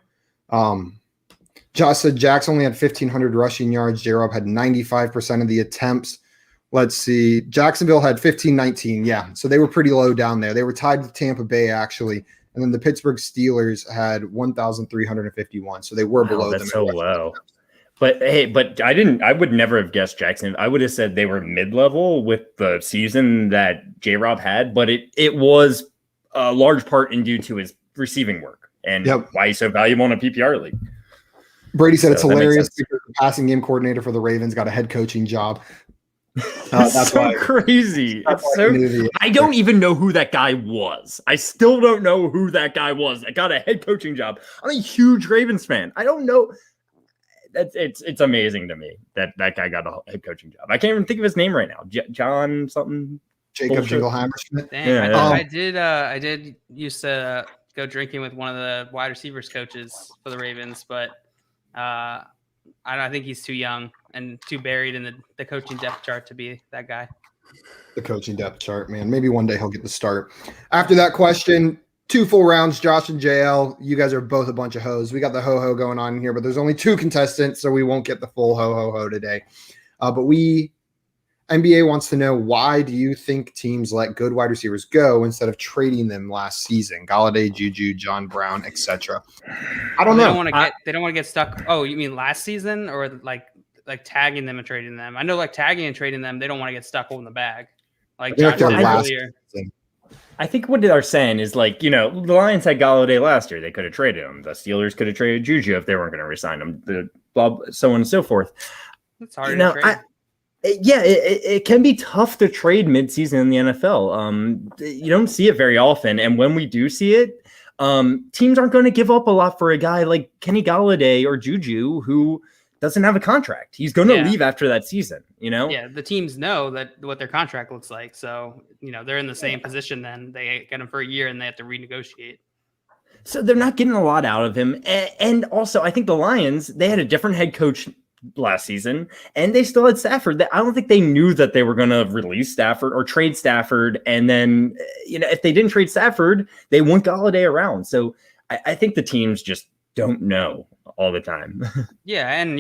Josh said Jax only had 1,500 rushing yards. J-Rob had 95% of the attempts. Let's see. Jacksonville had 1,519. Yeah, so they were pretty low down there. They were tied with Tampa Bay, actually. And then the Pittsburgh Steelers had 1,351. So they were below them. That's so low. But hey, I would never have guessed Jackson. I would have said they were mid-level with the season that J-Rob had, but it was a large part in due to his receiving work and why he's so valuable in a PPR league. Brady said it's hilarious because the passing game coordinator for the Ravens got a head coaching job. That's so crazy. I don't even know who that guy was. I still don't know who that guy was that got a head coaching job. I'm a huge Ravens fan. I don't know. It's amazing to me that guy got a head coaching job. I can't even think of his name right now. John something. Jacob Jingleheimer Schmidt. I did used to go drinking with one of the wide receivers coaches for the Ravens, but I think he's too young and too buried in the coaching depth chart to be that guy. The coaching depth chart, man. Maybe one day he'll get the start. After that question, 2 full rounds, Josh and JL. You guys are both a bunch of hoes. We got the ho-ho going on here, but there's only 2 contestants, so we won't get the full ho-ho-ho today. But NBA wants to know, why do you think teams let good wide receivers go instead of trading them last season? Galladay, Juju, John Brown, etc. I don't know. They don't want to get stuck. Oh, you mean last season, or like tagging them and trading them? I know, like tagging and trading them, they don't want to get stuck holding the bag. Like Josh said earlier. I think what they're saying is, like, the Lions had Galladay last year. They could have traded him. The Steelers could have traded Juju if they weren't going to resign him. So on and so forth. It's hard to trade. It can be tough to trade midseason in the NFL. You don't see it very often. And when we do see it, teams aren't going to give up a lot for a guy like Kenny Galladay or Juju, who doesn't have a contract. He's going to leave after that season, Yeah, the teams know what their contract looks like. So, they're in the same position then. They get him for a year and they have to renegotiate. So they're not getting a lot out of him. And also, I think the Lions, they had a different head coach last season, and they still had Stafford. I don't think they knew that they were going to release Stafford or trade Stafford. And then, if they didn't trade Stafford, they want Galladay around. So I think the teams just don't know all the time. Yeah. And,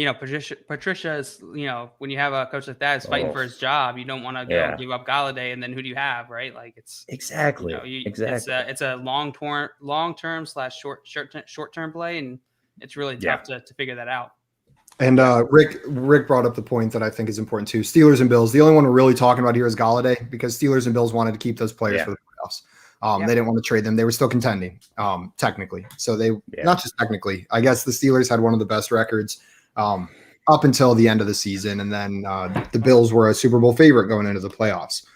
Patricia is, when you have a coach like that is fighting for his job, you don't want to give up Galladay. And then who do you have, right? Like it's exactly. It's a long-term / short-term play. And it's really tough to figure that out. And Rick brought up the point that I think is important too. Steelers and Bills. The only one we're really talking about here is Galladay, because Steelers and Bills wanted to keep those players for the playoffs. They didn't want to trade them. They were still contending, technically. So not just technically. I guess the Steelers had one of the best records up until the end of the season, and then the Bills were a Super Bowl favorite going into the playoffs.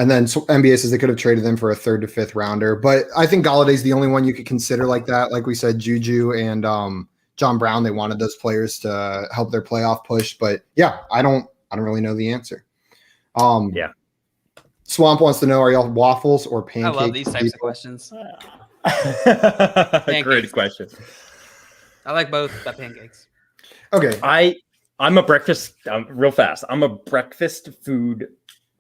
And then NBA says they could have traded them for a 3rd to 5th rounder. But I think Galladay's the only one you could consider like that. Like we said, Juju and John Brown, they wanted those players to help their playoff push. But yeah, I don't really know the answer. Swamp wants to know, are y'all waffles or pancakes? I love these types of questions. Great question. I like both the pancakes. Okay. I'm a breakfast, real fast. I'm a breakfast food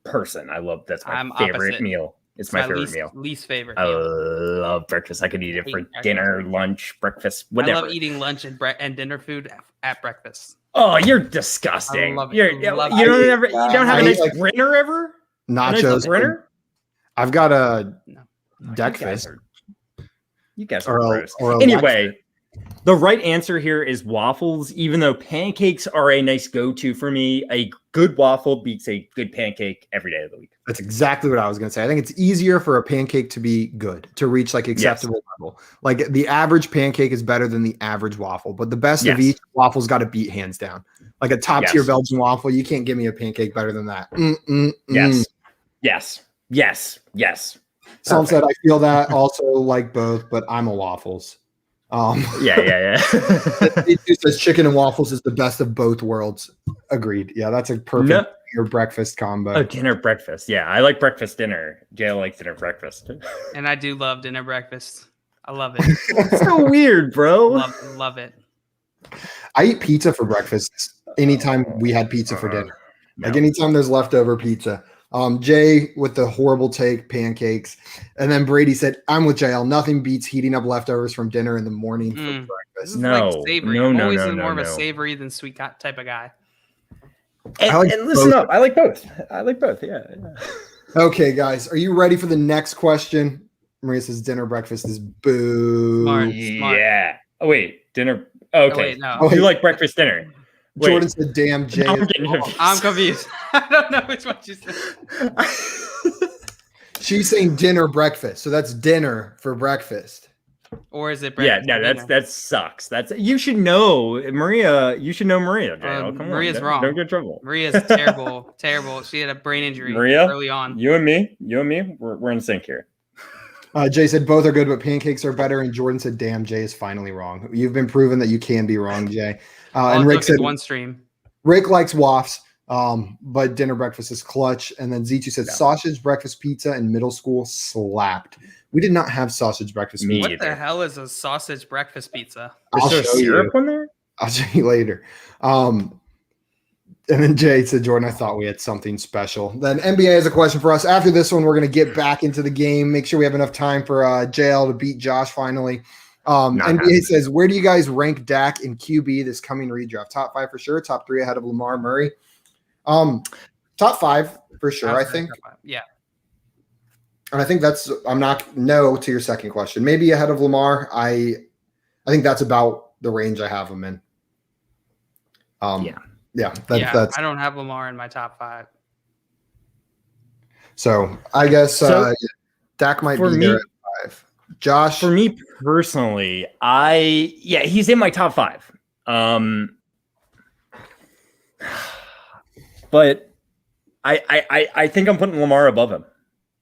person. That's my favorite meal. It's my favorite meal. Least favorite meal. I love breakfast. I could eat it for dinner, lunch, breakfast, whatever. I love eating lunch and dinner food at breakfast. Oh, you're disgusting. You don't have a nice Brinner ever? Nachos. Brinner? I've got a breakfast. You guys are gross. Anyway, the right answer here is waffles, even though pancakes are a nice go-to for me. A good waffle beats a good pancake every day of the week. That's exactly what I was going to say. I think it's easier for a pancake to be good, to reach like acceptable level. Like the average pancake is better than the average waffle, but the best of each waffle's got to beat hands down. Like a top tier Belgian waffle, you can't give me a pancake better than that. Yes. Some said I feel that, also like both, but I'm a waffles. It says chicken and waffles is the best of both worlds. Agreed. Yeah, that's a perfect breakfast combo. Oh, dinner breakfast. Yeah, I like breakfast dinner. Jail likes dinner breakfast. And I do love dinner breakfast. I love it. It's so weird, bro. Love it. I eat pizza for breakfast anytime we had pizza for dinner. Like anytime there's leftover pizza. Jay with the horrible take, pancakes. And then Brady said, I'm with JL. Nothing beats heating up leftovers from dinner in the morning for breakfast. I'm always more of a savory than sweet type of guy. And listen up. I like both. Yeah. Okay, guys. Are you ready for the next question? Maria says dinner breakfast is boo. Smart. Yeah. Oh, wait. Dinner. Okay. No. You like breakfast dinner. Jordan said, damn, Jay. I'm confused. I don't know which one she said. She's saying dinner breakfast. So that's dinner for breakfast. Or is it breakfast? Yeah, no, that sucks. You should know Maria. You should know Maria. Maria's wrong. Don't get in trouble. Maria's terrible. She had a brain injury early on. You and me, we're in sync here. Jay said both are good, but pancakes are better. And Jordan said, damn, Jay is finally wrong. You've been proven that you can be wrong, Jay. And Rick said one stream. Rick likes waffs, but dinner breakfast is clutch. And then Z2 said sausage breakfast pizza in middle school slapped. We did not have sausage breakfast pizza. What the hell is a sausage breakfast pizza? Is there syrup on there? I'll show you later. And then Jay said, Jordan, I thought we had something special. Then NBA has a question for us. After this one, we're going to get back into the game. Make sure we have enough time for JL to beat Josh finally. NBA says, where do you guys rank Dak in QB this coming redraft? Top 5 for sure. Top 3 ahead of Lamar Murray. Top 5 for sure, I think. Yeah. And I think I'm not to your second question. Maybe ahead of Lamar. I think that's about the range I have him in. That's I don't have Lamar in my top 5. So I guess Dak might be there at 5. Josh, for me personally, he's in my top 5. But I think I'm putting Lamar above him,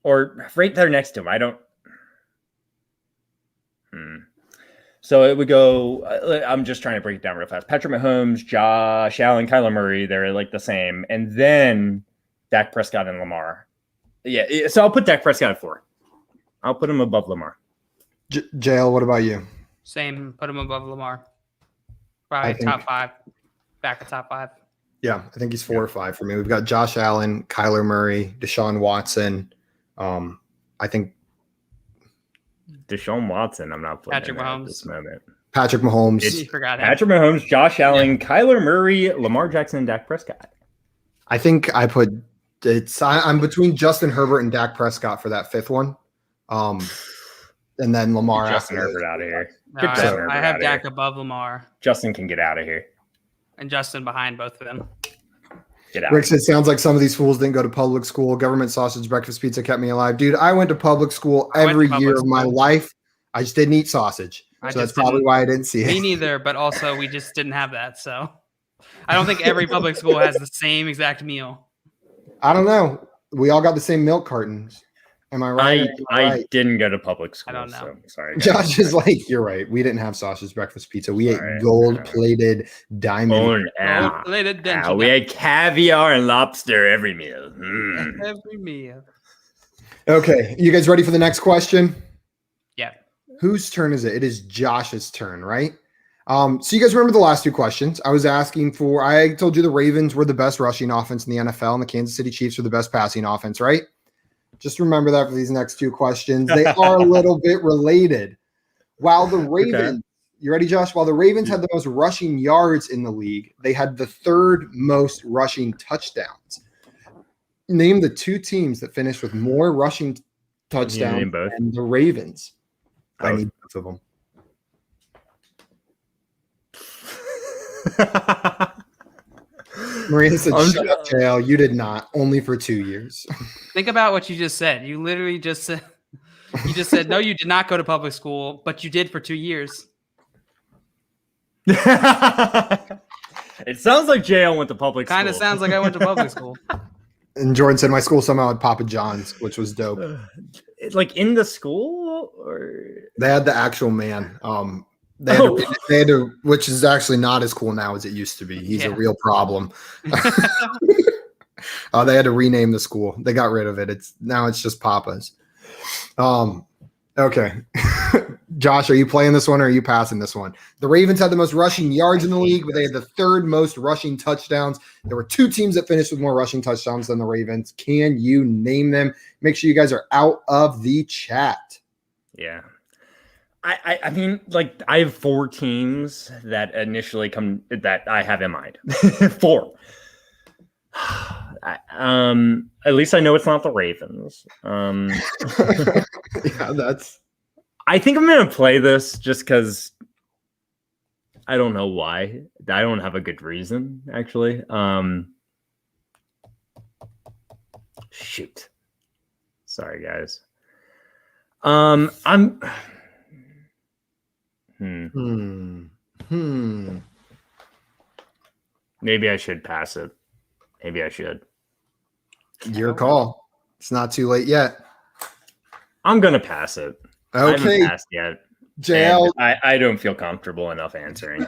or right there next to him. I don't. So it would go. I'm just trying to break it down real fast. Patrick Mahomes, Josh Allen, Kyler Murray. They're like the same, and then Dak Prescott and Lamar. Yeah, so I'll put Dak Prescott at 4. I'll put him above Lamar. JL, what about you? Same. Put him above Lamar. Probably top 5. Back at top 5. Yeah, I think he's 4 or 5 for me. We've got Josh Allen, Kyler Murray, Deshaun Watson. I think Deshaun Watson, I'm not putting Patrick Mahomes at this moment. Patrick Mahomes. Patrick Mahomes, Josh Allen, Kyler Murray, Lamar Jackson, and Dak Prescott. I think I put I'm between Justin Herbert and Dak Prescott for that 5th one. And then Lamar. Justin Herbert out of here. No, I have Dak above Lamar. Justin can get out of here. And Justin behind both of them. Get out. Rick said, sounds like some of these fools didn't go to public school. Government sausage breakfast pizza kept me alive. Dude, I went to public school every year of my life. I just didn't eat sausage. So that's probably why I didn't see it. Me neither, but also we just didn't have that. So I don't think every public school has the same exact meal. I don't know. We all got the same milk cartons. Am I right? I didn't go to public school. I don't know. So sorry. Josh is like, you're right. We didn't have sausage breakfast pizza. We ate gold-plated diamond. We had caviar and lobster every meal. Every meal. Okay, you guys ready for the next question? Yeah. Whose turn is it? It is Josh's turn, right? So you guys remember the last two questions? I told you the Ravens were the best rushing offense in the NFL and the Kansas City Chiefs were the best passing offense, right? Just remember that for these next two questions. They are a little bit related. While the Ravens, you ready, Josh? While the Ravens had the most rushing yards in the league, they had the third most rushing touchdowns. Name the two teams that finished with more rushing touchdowns than the Ravens. I need both of them. Marina said, shut up, JL. You did not. Only for 2 years. Think about what you just said. You literally just said, no, you did not go to public school, but you did for 2 years. It sounds like JL went to public school. Kind of sounds like I went to public school. And Jordan said, my school somehow had Papa John's, which was dope. Like in the school? Or they had the actual man. They had to, which is actually not as cool now as it used to be. He's a real problem. They had to rename the school. They got rid of it. Now it's just Papa's. Okay. Josh, are you playing this one or are you passing this one? The Ravens had the most rushing yards in the league, but they had the third most rushing touchdowns. There were two teams that finished with more rushing touchdowns than the Ravens. Can you name them? Make sure you guys are out of the chat. Yeah. I mean, like, I have 4 teams that initially that I have in mind. 4. At least I know it's not the Ravens. I think I'm going to play this just because I don't know why. I don't have a good reason, actually. Shoot. Sorry, guys. Maybe I should pass it. Maybe I should. Your call. It's not too late yet. I'm going to pass it. Okay. I haven't passed yet. JL. I don't feel comfortable enough answering.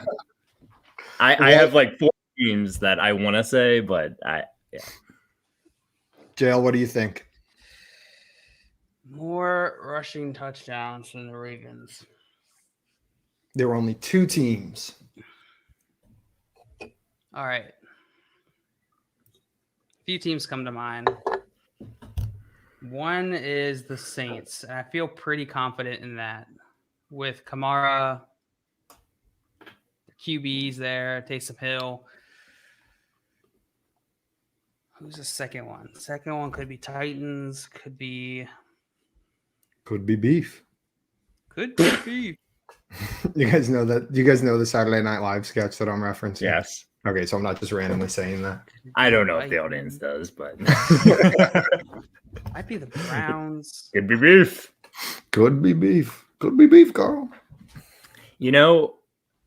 I have like 4 teams that I want to say, but JL, what do you think? More rushing touchdowns than the Ravens. There were only 2 teams. All right. A few teams come to mind. One is the Saints, and I feel pretty confident in that. With Kamara, the QBs there, Taysom Hill. Who's the second one? The second one could be Titans, could be beef. Could be beef. You guys know the Saturday Night Live sketch that I'm referencing? Yes. Okay, so I'm not just randomly saying that. I don't know if the audience does, but might be the Browns. Could be beef. Could be beef. Could be beef, Carl. You know,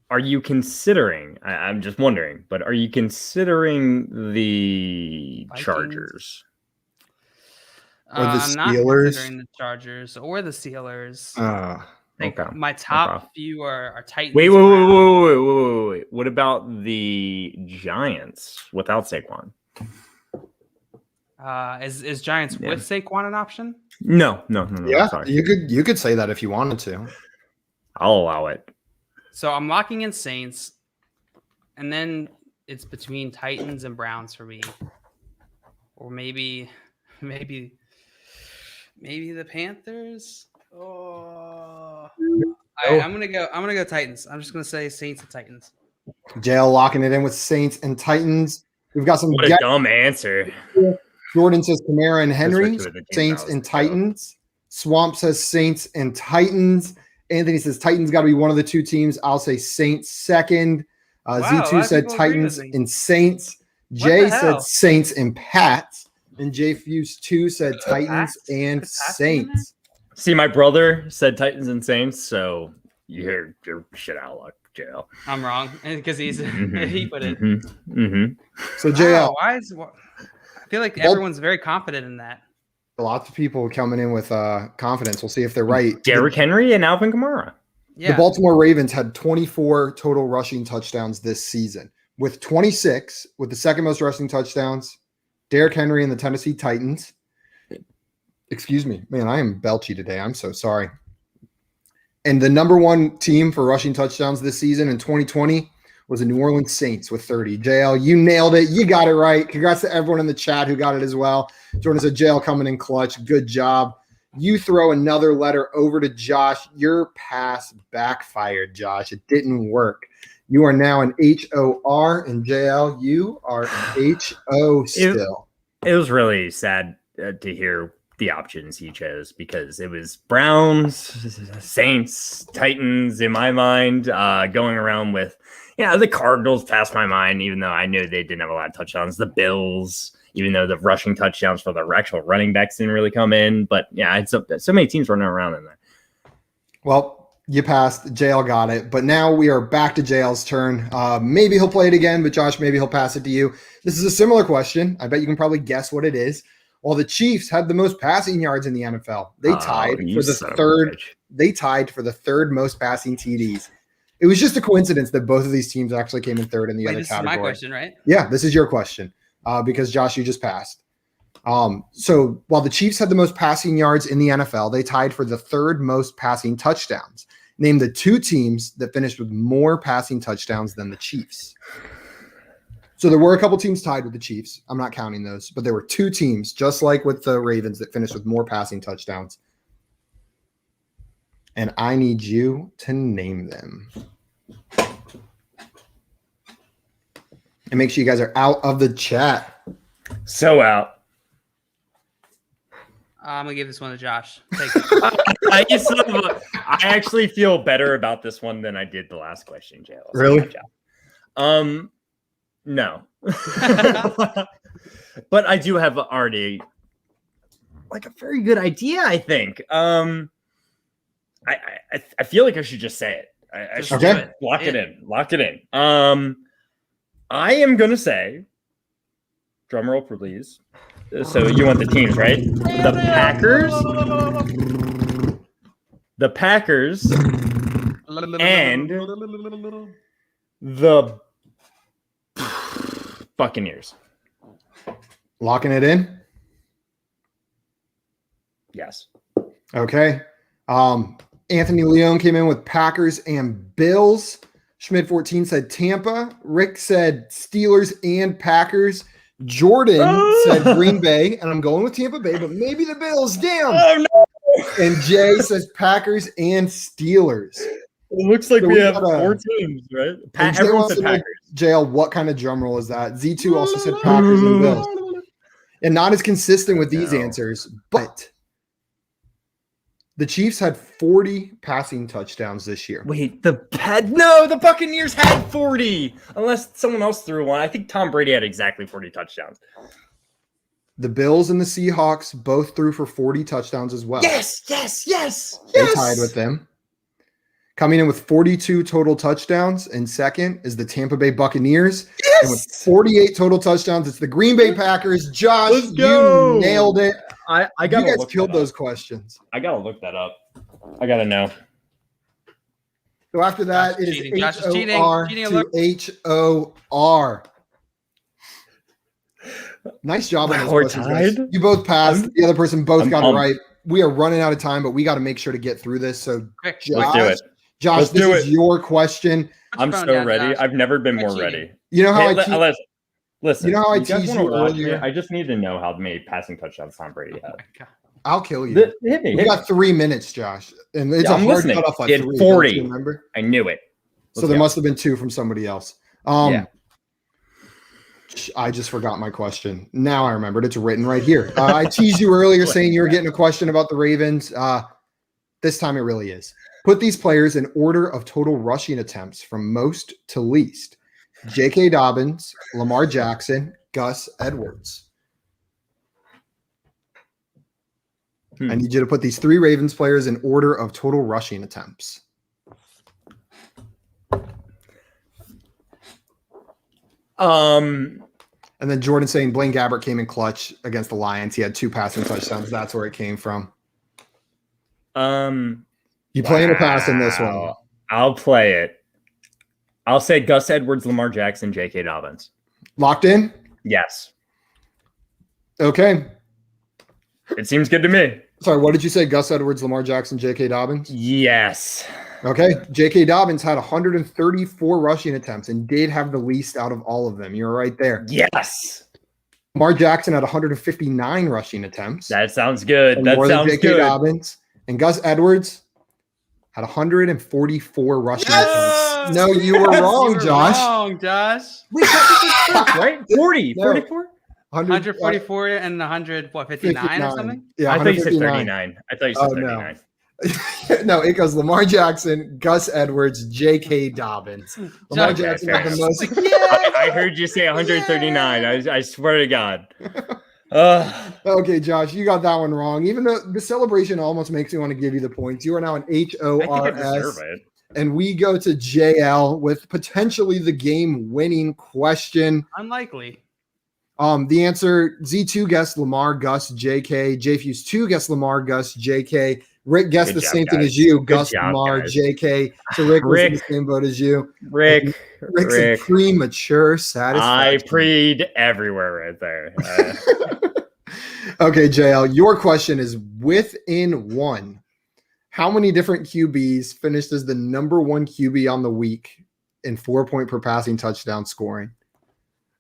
are you considering? I'm just wondering, but are you considering the Vikings? Chargers? Or the I'm not Steelers? considering the Chargers or the Steelers. Okay. My top few are Titans. Wait. What about the Giants without Saquon? Is Giants with Saquon an option? No. Yeah, sorry. you could say that if you wanted to. I'll allow it. So I'm locking in Saints, and then it's between Titans and Browns for me, or maybe the Panthers. Oh, I'm gonna go Titans. I'm just gonna say Saints and Titans. JL locking it in with Saints and Titans. We've got some. What a dumb answer. Jordan says Kamara and Henry. Saints and Titans. Swamp says Saints and Titans. Anthony says Titans got to be one of the 2 teams. I'll say Saints second. Z2 said Titans and Saints. Jay said Saints and Pats. And J Fuse 2 said Titans and Saints. See, my brother said Titans and Saints, so you're shit out of luck, JL. I'm wrong because he put it. So JL, I feel like everyone's very confident in that. Lots of people coming in with confidence. We'll see if they're right. Derrick Henry and Alvin Kamara. Yeah. The Baltimore Ravens had 24 total rushing touchdowns this season, with 26, with the second most rushing touchdowns, Derrick Henry and the Tennessee Titans. Excuse me, man, I am belchy today. I'm so sorry. And the number one team for rushing touchdowns this season in 2020 was the New Orleans Saints with 30. JL, you nailed it. You got it right. Congrats to everyone in the chat who got it as well. Jordan said, JL coming in clutch. Good job. You throw another letter over to Josh. Your pass backfired, Josh. It didn't work. You are now an HOR, and JL, you are an HO still. It was really sad to hear the options he chose because it was Browns, Saints, Titans in my mind, going around with, the Cardinals passed my mind, even though I knew they didn't have a lot of touchdowns. The Bills, even though the rushing touchdowns for the actual running backs didn't really come in. But yeah, it's so many teams running around in there. Well, you passed. JL got it. But now we are back to JL's turn. Maybe he'll play it again, but Josh, maybe he'll pass it to you. This is a similar question. I bet you can probably guess what it is. Well, the Chiefs had the most passing yards in the NFL. They tied for the third. They tied for the third most passing TDs. It was just a coincidence that both of these teams actually came in third in the other category. This is my question, right? Yeah, this is your question because Josh, you just passed. So while the Chiefs had the most passing yards in the NFL, they tied for the third most passing touchdowns. Name the two teams that finished with more passing touchdowns than the Chiefs. So there were a couple teams tied with the Chiefs. I'm not counting those, but there were two teams, just like with the Ravens, that finished with more passing touchdowns. And I need you to name them. And make sure you guys are out of the chat. So out. I'm going to give this one to Josh. Take it. I actually feel better about this one than I did the last question, Jay. Really? No. But I do have already a very good idea, I think. I feel like I should just say it. I should do it. Lock it in. I am going to say, drum roll, please. So you want the teams, right? The Packers, and the Buccaneers. Locking it in? Yes. Okay. Anthony Leone came in with Packers and Bills. Schmidt 14 said Tampa. Rick said Steelers and Packers. Jordan said Green Bay, and I'm going with Tampa Bay, but maybe the Bills. Damn. Oh, no. And Jay says Packers and Steelers. It looks like we have four teams, right? Everyone said Packers. JL, what kind of drum roll is that? Z2 also said Packers and Bills. And not as consistent with these answers, but the Chiefs had 40 passing touchdowns this year. Wait, the Buccaneers had 40, unless someone else threw one. I think Tom Brady had exactly 40 touchdowns. The Bills and the Seahawks both threw for 40 touchdowns as well. Yes. They tied with them. Coming in with 42 total touchdowns, and second is the Tampa Bay Buccaneers. Yes! And with 48 total touchdowns, it's the Green Bay Packers. Josh, you nailed it. I got you guys killed those questions. I gotta look that up. I gotta know. So after that, it is HOR to HOR. Nice job on those questions, guys. You both passed. The other person both got it right. We are running out of time, but we got to make sure to get through this. So, let's do it. Josh, this is your question. I'm so ready. I've never been more ready. You know how listen. You know how I teased you earlier? I just need to know how many passing touchdowns Tom Brady had. I'll kill you. Hit me. We got 3 minutes, Josh, and it's a hard cutoff. Like 3. 40. Remember? I knew it. So there must have been 2 from somebody else. Yeah. I just forgot my question. Now I remembered. It's written right here. I teased you earlier saying you were getting a question about the Ravens. This time it really is. Put these players in order of total rushing attempts from most to least. J.K. Dobbins, Lamar Jackson, Gus Edwards. I need you to put these 3 Ravens players in order of total rushing attempts. And then Jordan saying Blaine Gabbert came in clutch against the Lions. He had 2 passing touchdowns. That's where it came from. You playing or pass in this one? I'll play it. I'll say Gus Edwards, Lamar Jackson, J.K. Dobbins. Locked in? Yes. Okay. It seems good to me. Sorry, what did you say? Gus Edwards, Lamar Jackson, J.K. Dobbins? Yes. Okay. J.K. Dobbins had 134 rushing attempts and did have the least out of all of them. You're right there. Yes. Lamar Jackson had 159 rushing attempts. That sounds good. That more sounds than J.K. good. Dobbins. And Gus Edwards had 144 rushing attempts. No, you were wrong, Josh. Wrong, Josh. Wait, right? 40, No. 44? 144 and 59 or something? Yeah, I thought you said 39. I thought you said 39. No, it goes Lamar Jackson, Gus Edwards, J.K. Dobbins. Lamar Jackson had the most. I heard you say 139. I swear to God. Okay, Josh, you got that one wrong. Even though the celebration almost makes me want to give you the points. You are now an HORS. I think I deserve it. And we go to JL with potentially the game-winning question. Unlikely. The answer, Z2 guessed Lamar, Gus, JK. JFuse 2 guessed Lamar, Gus, JK. Rick guessed same thing as you, Gus, Lamar, JK. So Rick was in the same boat as you. Rick's a premature satisfaction. I preed everywhere right there. Okay, JL, your question is within one. How many different QBs finished as the number one QB on the week in 4-point per passing touchdown scoring?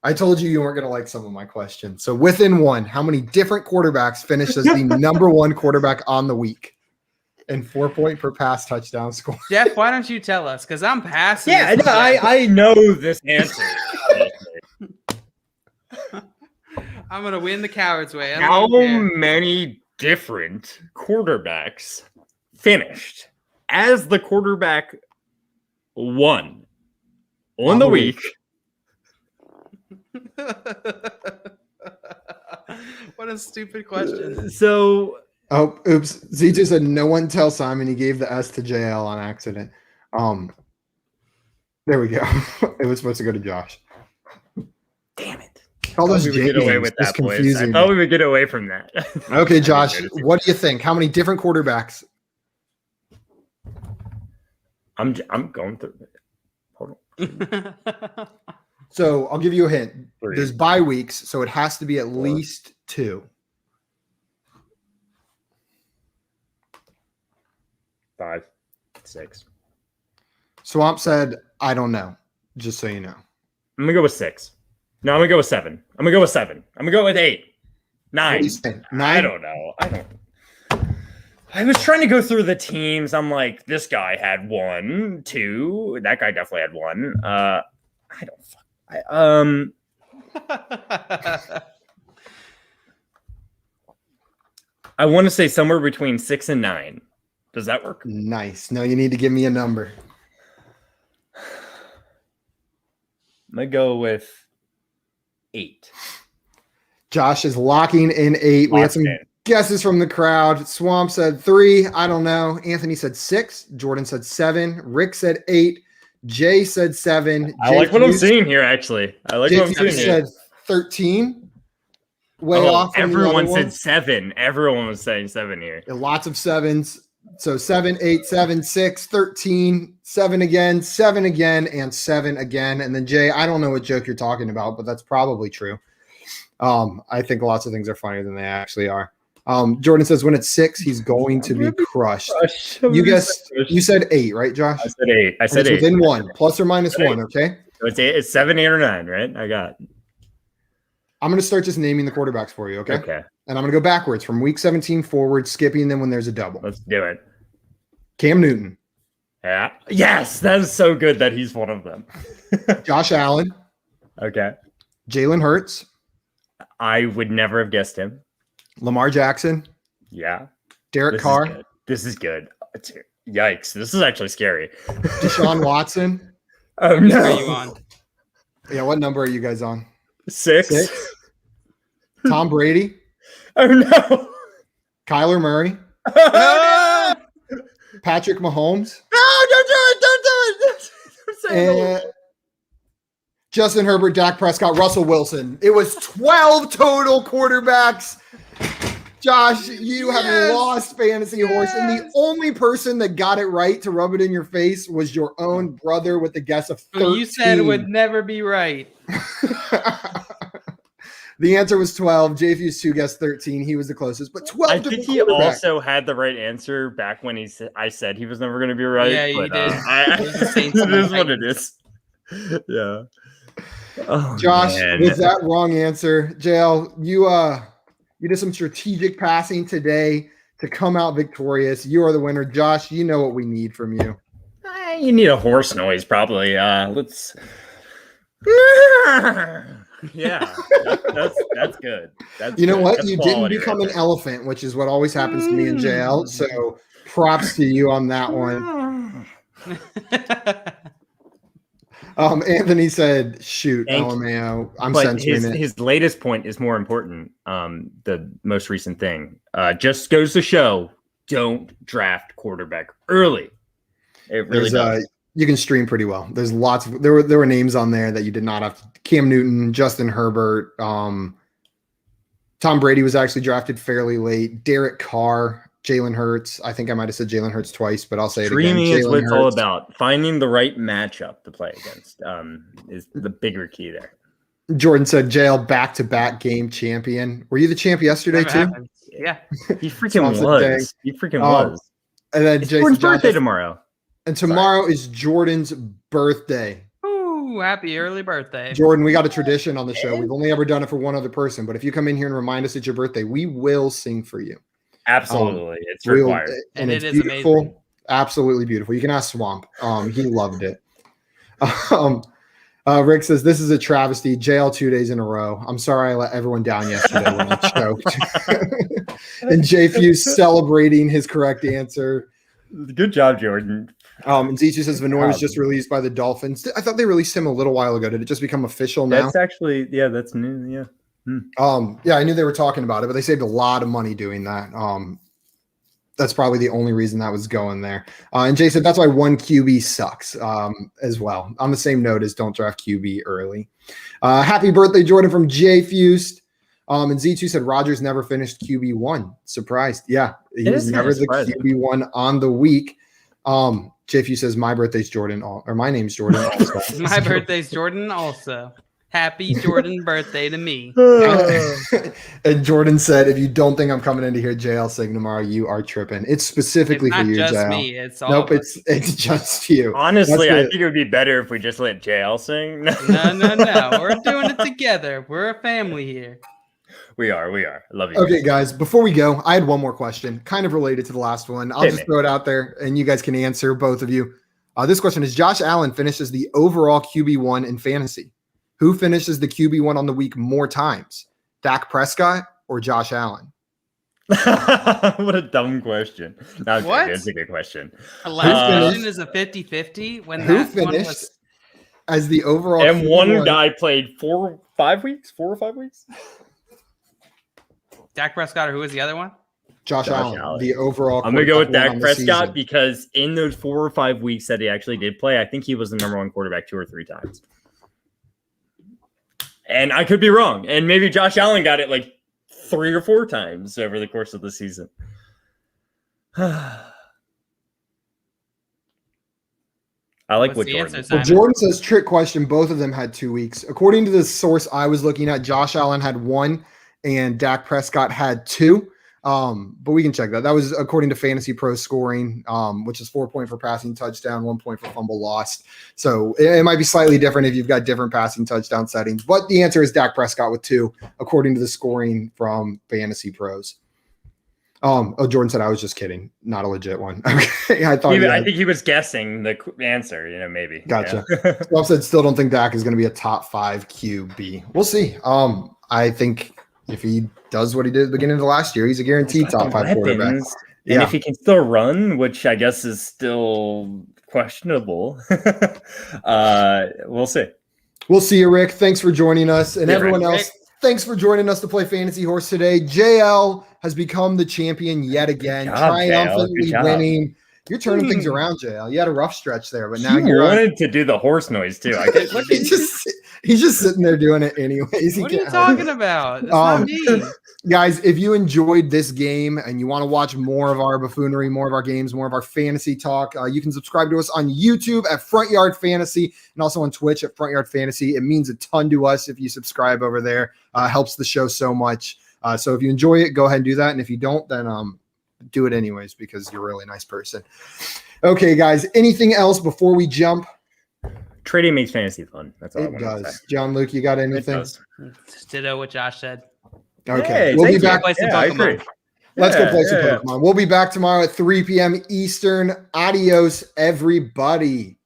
I told you weren't going to like some of my questions. So within one, how many different quarterbacks finished as the number one quarterback on the week in 4-point per pass touchdown score? Jeff, why don't you tell us? Because I'm passing. Yeah, no, I know this answer. I'm going to win the coward's way. How many different quarterbacks finished as the quarterback one on the week? What a stupid question. So, oops. Z2 said no one tell Simon. He gave the S to JL on accident. There we go. It was supposed to go to Josh. Damn it. All those we would get away with that, boys. I thought we would get away from that. Okay, Josh, what do you think? How many different quarterbacks? I'm going through it. Hold on. So I'll give you a hint. There's bye weeks, so it has to be at least 2. 5, 6. Swamp said, I don't know, just so you know. I'm going to go with 6. No, I'm going to go with 7. I'm going to go with 7. I'm going to go with 8. 9. 9. I don't know. I was trying to go through the teams. I'm like, this guy had 1, 2. That guy definitely had 1. I want to say somewhere between 6 and 9. Does that work? Nice. No, you need to give me a number. I'm going to go with 8. Josh is locking in 8. We had some guesses from the crowd. Swamp said 3. I don't know. Anthony said 6. Jordan said 7. Rick said 8. Jay said 7. I like what I'm seeing here, actually. I like what I'm seeing here. Said 13. Way off. Everyone said 7. Everyone was saying 7 here. Lots of 7s. So 7, 8, 7, 6, 13, 7 again, and 7 again. And then Jay, I don't know what joke you're talking about, but that's probably true. I think lots of things are funnier than they actually are. Jordan says when it's 6, he's going to be crushed. You said 8, right, Josh? I said 8. I said 8. Within 1, plus or minus 1, okay? So it's 7, 8, or 9, right? I got. I'm going to start just naming the quarterbacks for you, okay? Okay. And I'm going to go backwards from week 17 forward, skipping them when there's a double. Let's do it. Cam Newton. Yeah. Yes, that is so good that he's one of them. Josh Allen. Okay. Jalen Hurts. I would never have guessed him. Lamar Jackson. Yeah. Derek Carr. This is good. Yikes. This is actually scary. Deshaun Watson. Oh, no. What are you on? Yeah, what number are you guys on? 6. Tom Brady. Oh, no. Kyler Murray. Oh, no. Patrick Mahomes. No, don't do it. Don't do it. Justin Herbert, Dak Prescott, Russell Wilson. It was 12 total quarterbacks. Josh, you have lost Fantasy Horse. And the only person that got it right to rub it in your face was your own brother with a guess of 13. You said it would never be right. The answer was 12. JFuse 2 guessed 13. He was the closest, but 12. I think he also had the right answer back when I said he was never going to be right. Yeah, you did. It is what it is. Yeah. Oh, Josh, man. with that wrong answer, JL, you did some strategic passing today to come out victorious. You are the winner. Josh, you know what we need from you. You need a horse noise, probably. Let's. Yeah, that's good. You know what? You didn't become an elephant, which is what always happens to me in JL. So props to you on that one. Anthony said, "Shoot, LMAO, I'm censoring it." His latest point is more important. The most recent thing just goes to show: don't draft quarterback early. It really does. You can stream pretty well. There's lots of there were names on there that you did not have to. Cam Newton, Justin Herbert, Tom Brady was actually drafted fairly late. Derek Carr, Jalen Hurts. I think I might have said Jalen Hurts twice, but I'll say it again. Streaming is what it's all about. Finding the right matchup to play against is the bigger key there. Jordan said, "JL back-to-back game champion." Were you the champ yesterday too? Yeah, he freaking was. He freaking was. And then Jordan's birthday tomorrow. And tomorrow is Jordan's birthday. Ooh, happy early birthday. Jordan, we got a tradition on the show. We've only ever done it for one other person, but if you come in here and remind us it's your birthday, we will sing for you. Absolutely. It's required. And it's beautiful. Amazing. Absolutely beautiful. You can ask Swamp. He loved it. Rick says, "This is a travesty. JL 2 days in a row. I'm sorry I let everyone down yesterday when I choked." And JFuse celebrating his correct answer. Good job, Jordan. And Zichu says Vanoy was just released by the Dolphins. I thought they released him a little while ago. Did it just become official now? That's actually, that's new. Yeah. Yeah, I knew they were talking about it, but they saved a lot of money doing that. That's probably the only reason that was going there. And Jay said that's why one QB sucks as well. On the same note as don't draft QB early. Happy birthday, Jordan, from Jay Fused. And Z2 said Rodgers never finished QB1. Surprised. Yeah, he was never the QB1 on the week. JFU says my birthday's Jordan, or my name's Jordan. Also. My birthday's Jordan also. Happy Jordan birthday to me. And Jordan said, if you don't think I'm coming into here, JL sing tomorrow, you are tripping. It's specifically for you, JL. It's not just me. It's all it's just you. Honestly, I think it would be better if we just let JL sing. No. We're doing it together. We're a family here. We are. I love you. Okay, guys, before we go, I had one more question, kind of related to the last one. I'll just throw it out there, and you guys can answer, both of you. This question is, Josh Allen finishes the overall QB1 in fantasy. Who finishes the QB1 on the week more times, Dak Prescott or Josh Allen? What a dumb question. What? That's a good question. Last question is a 50-50. When who finished as the overall and QB1? One guy played 4 or 5 weeks? Dak Prescott, or who was the other one? Josh Allen, the overall. I'm going to go with Dak Prescott because in those 4 or 5 weeks that he actually did play, I think he was the number one quarterback 2 or 3 times. And I could be wrong. And maybe Josh Allen got it like 3 or 4 times over the course of the season. I like what Jordan said. Well, Jordan says, trick question. Both of them had 2 weeks. According to the source I was looking at, Josh Allen had 1 and Dak Prescott had 2. But we can check that. That was according to Fantasy Pro scoring, which is 4 point for passing touchdown, 1 point for fumble lost. So it might be slightly different if you've got different passing touchdown settings. But the answer is Dak Prescott with 2, according to the scoring from Fantasy Pros. Jordan said I was just kidding, not a legit one. Okay, I think he was guessing the answer. Maybe. Gotcha. Well said. Still don't think Dak is going to be a top 5 QB. We'll see. I think. If he does what he did at the beginning of the last year, he's a guaranteed top 5 quarterback. And if he can still run, which I guess is still questionable, we'll see. We'll see you, Rick. Thanks for joining us. And everyone else, thanks for joining us to play Fantasy Horse today. JL has become the champion yet again, triumphantly winning. You're turning things around, JL. You had a rough stretch there, but now you wanted to do the horse noise too. He's just sitting there doing it anyways. What are you talking about? It's not me. Guys, if you enjoyed this game and you want to watch more of our buffoonery, more of our games, more of our fantasy talk, you can subscribe to us on YouTube at Front Yard Fantasy and also on Twitch at Front Yard Fantasy. It means a ton to us if you subscribe over there. Helps the show so much. So if you enjoy it, go ahead and do that. And if you don't, then do it anyways because you're a really nice person. Okay, guys, anything else before we jump? Trading makes fantasy fun. That's all it does. John Luke, you got anything? Ditto what Josh said. Okay, hey, we'll be back. I agree. Let's go play some Pokemon. We'll be back tomorrow at 3 p.m. Eastern. Adios, everybody.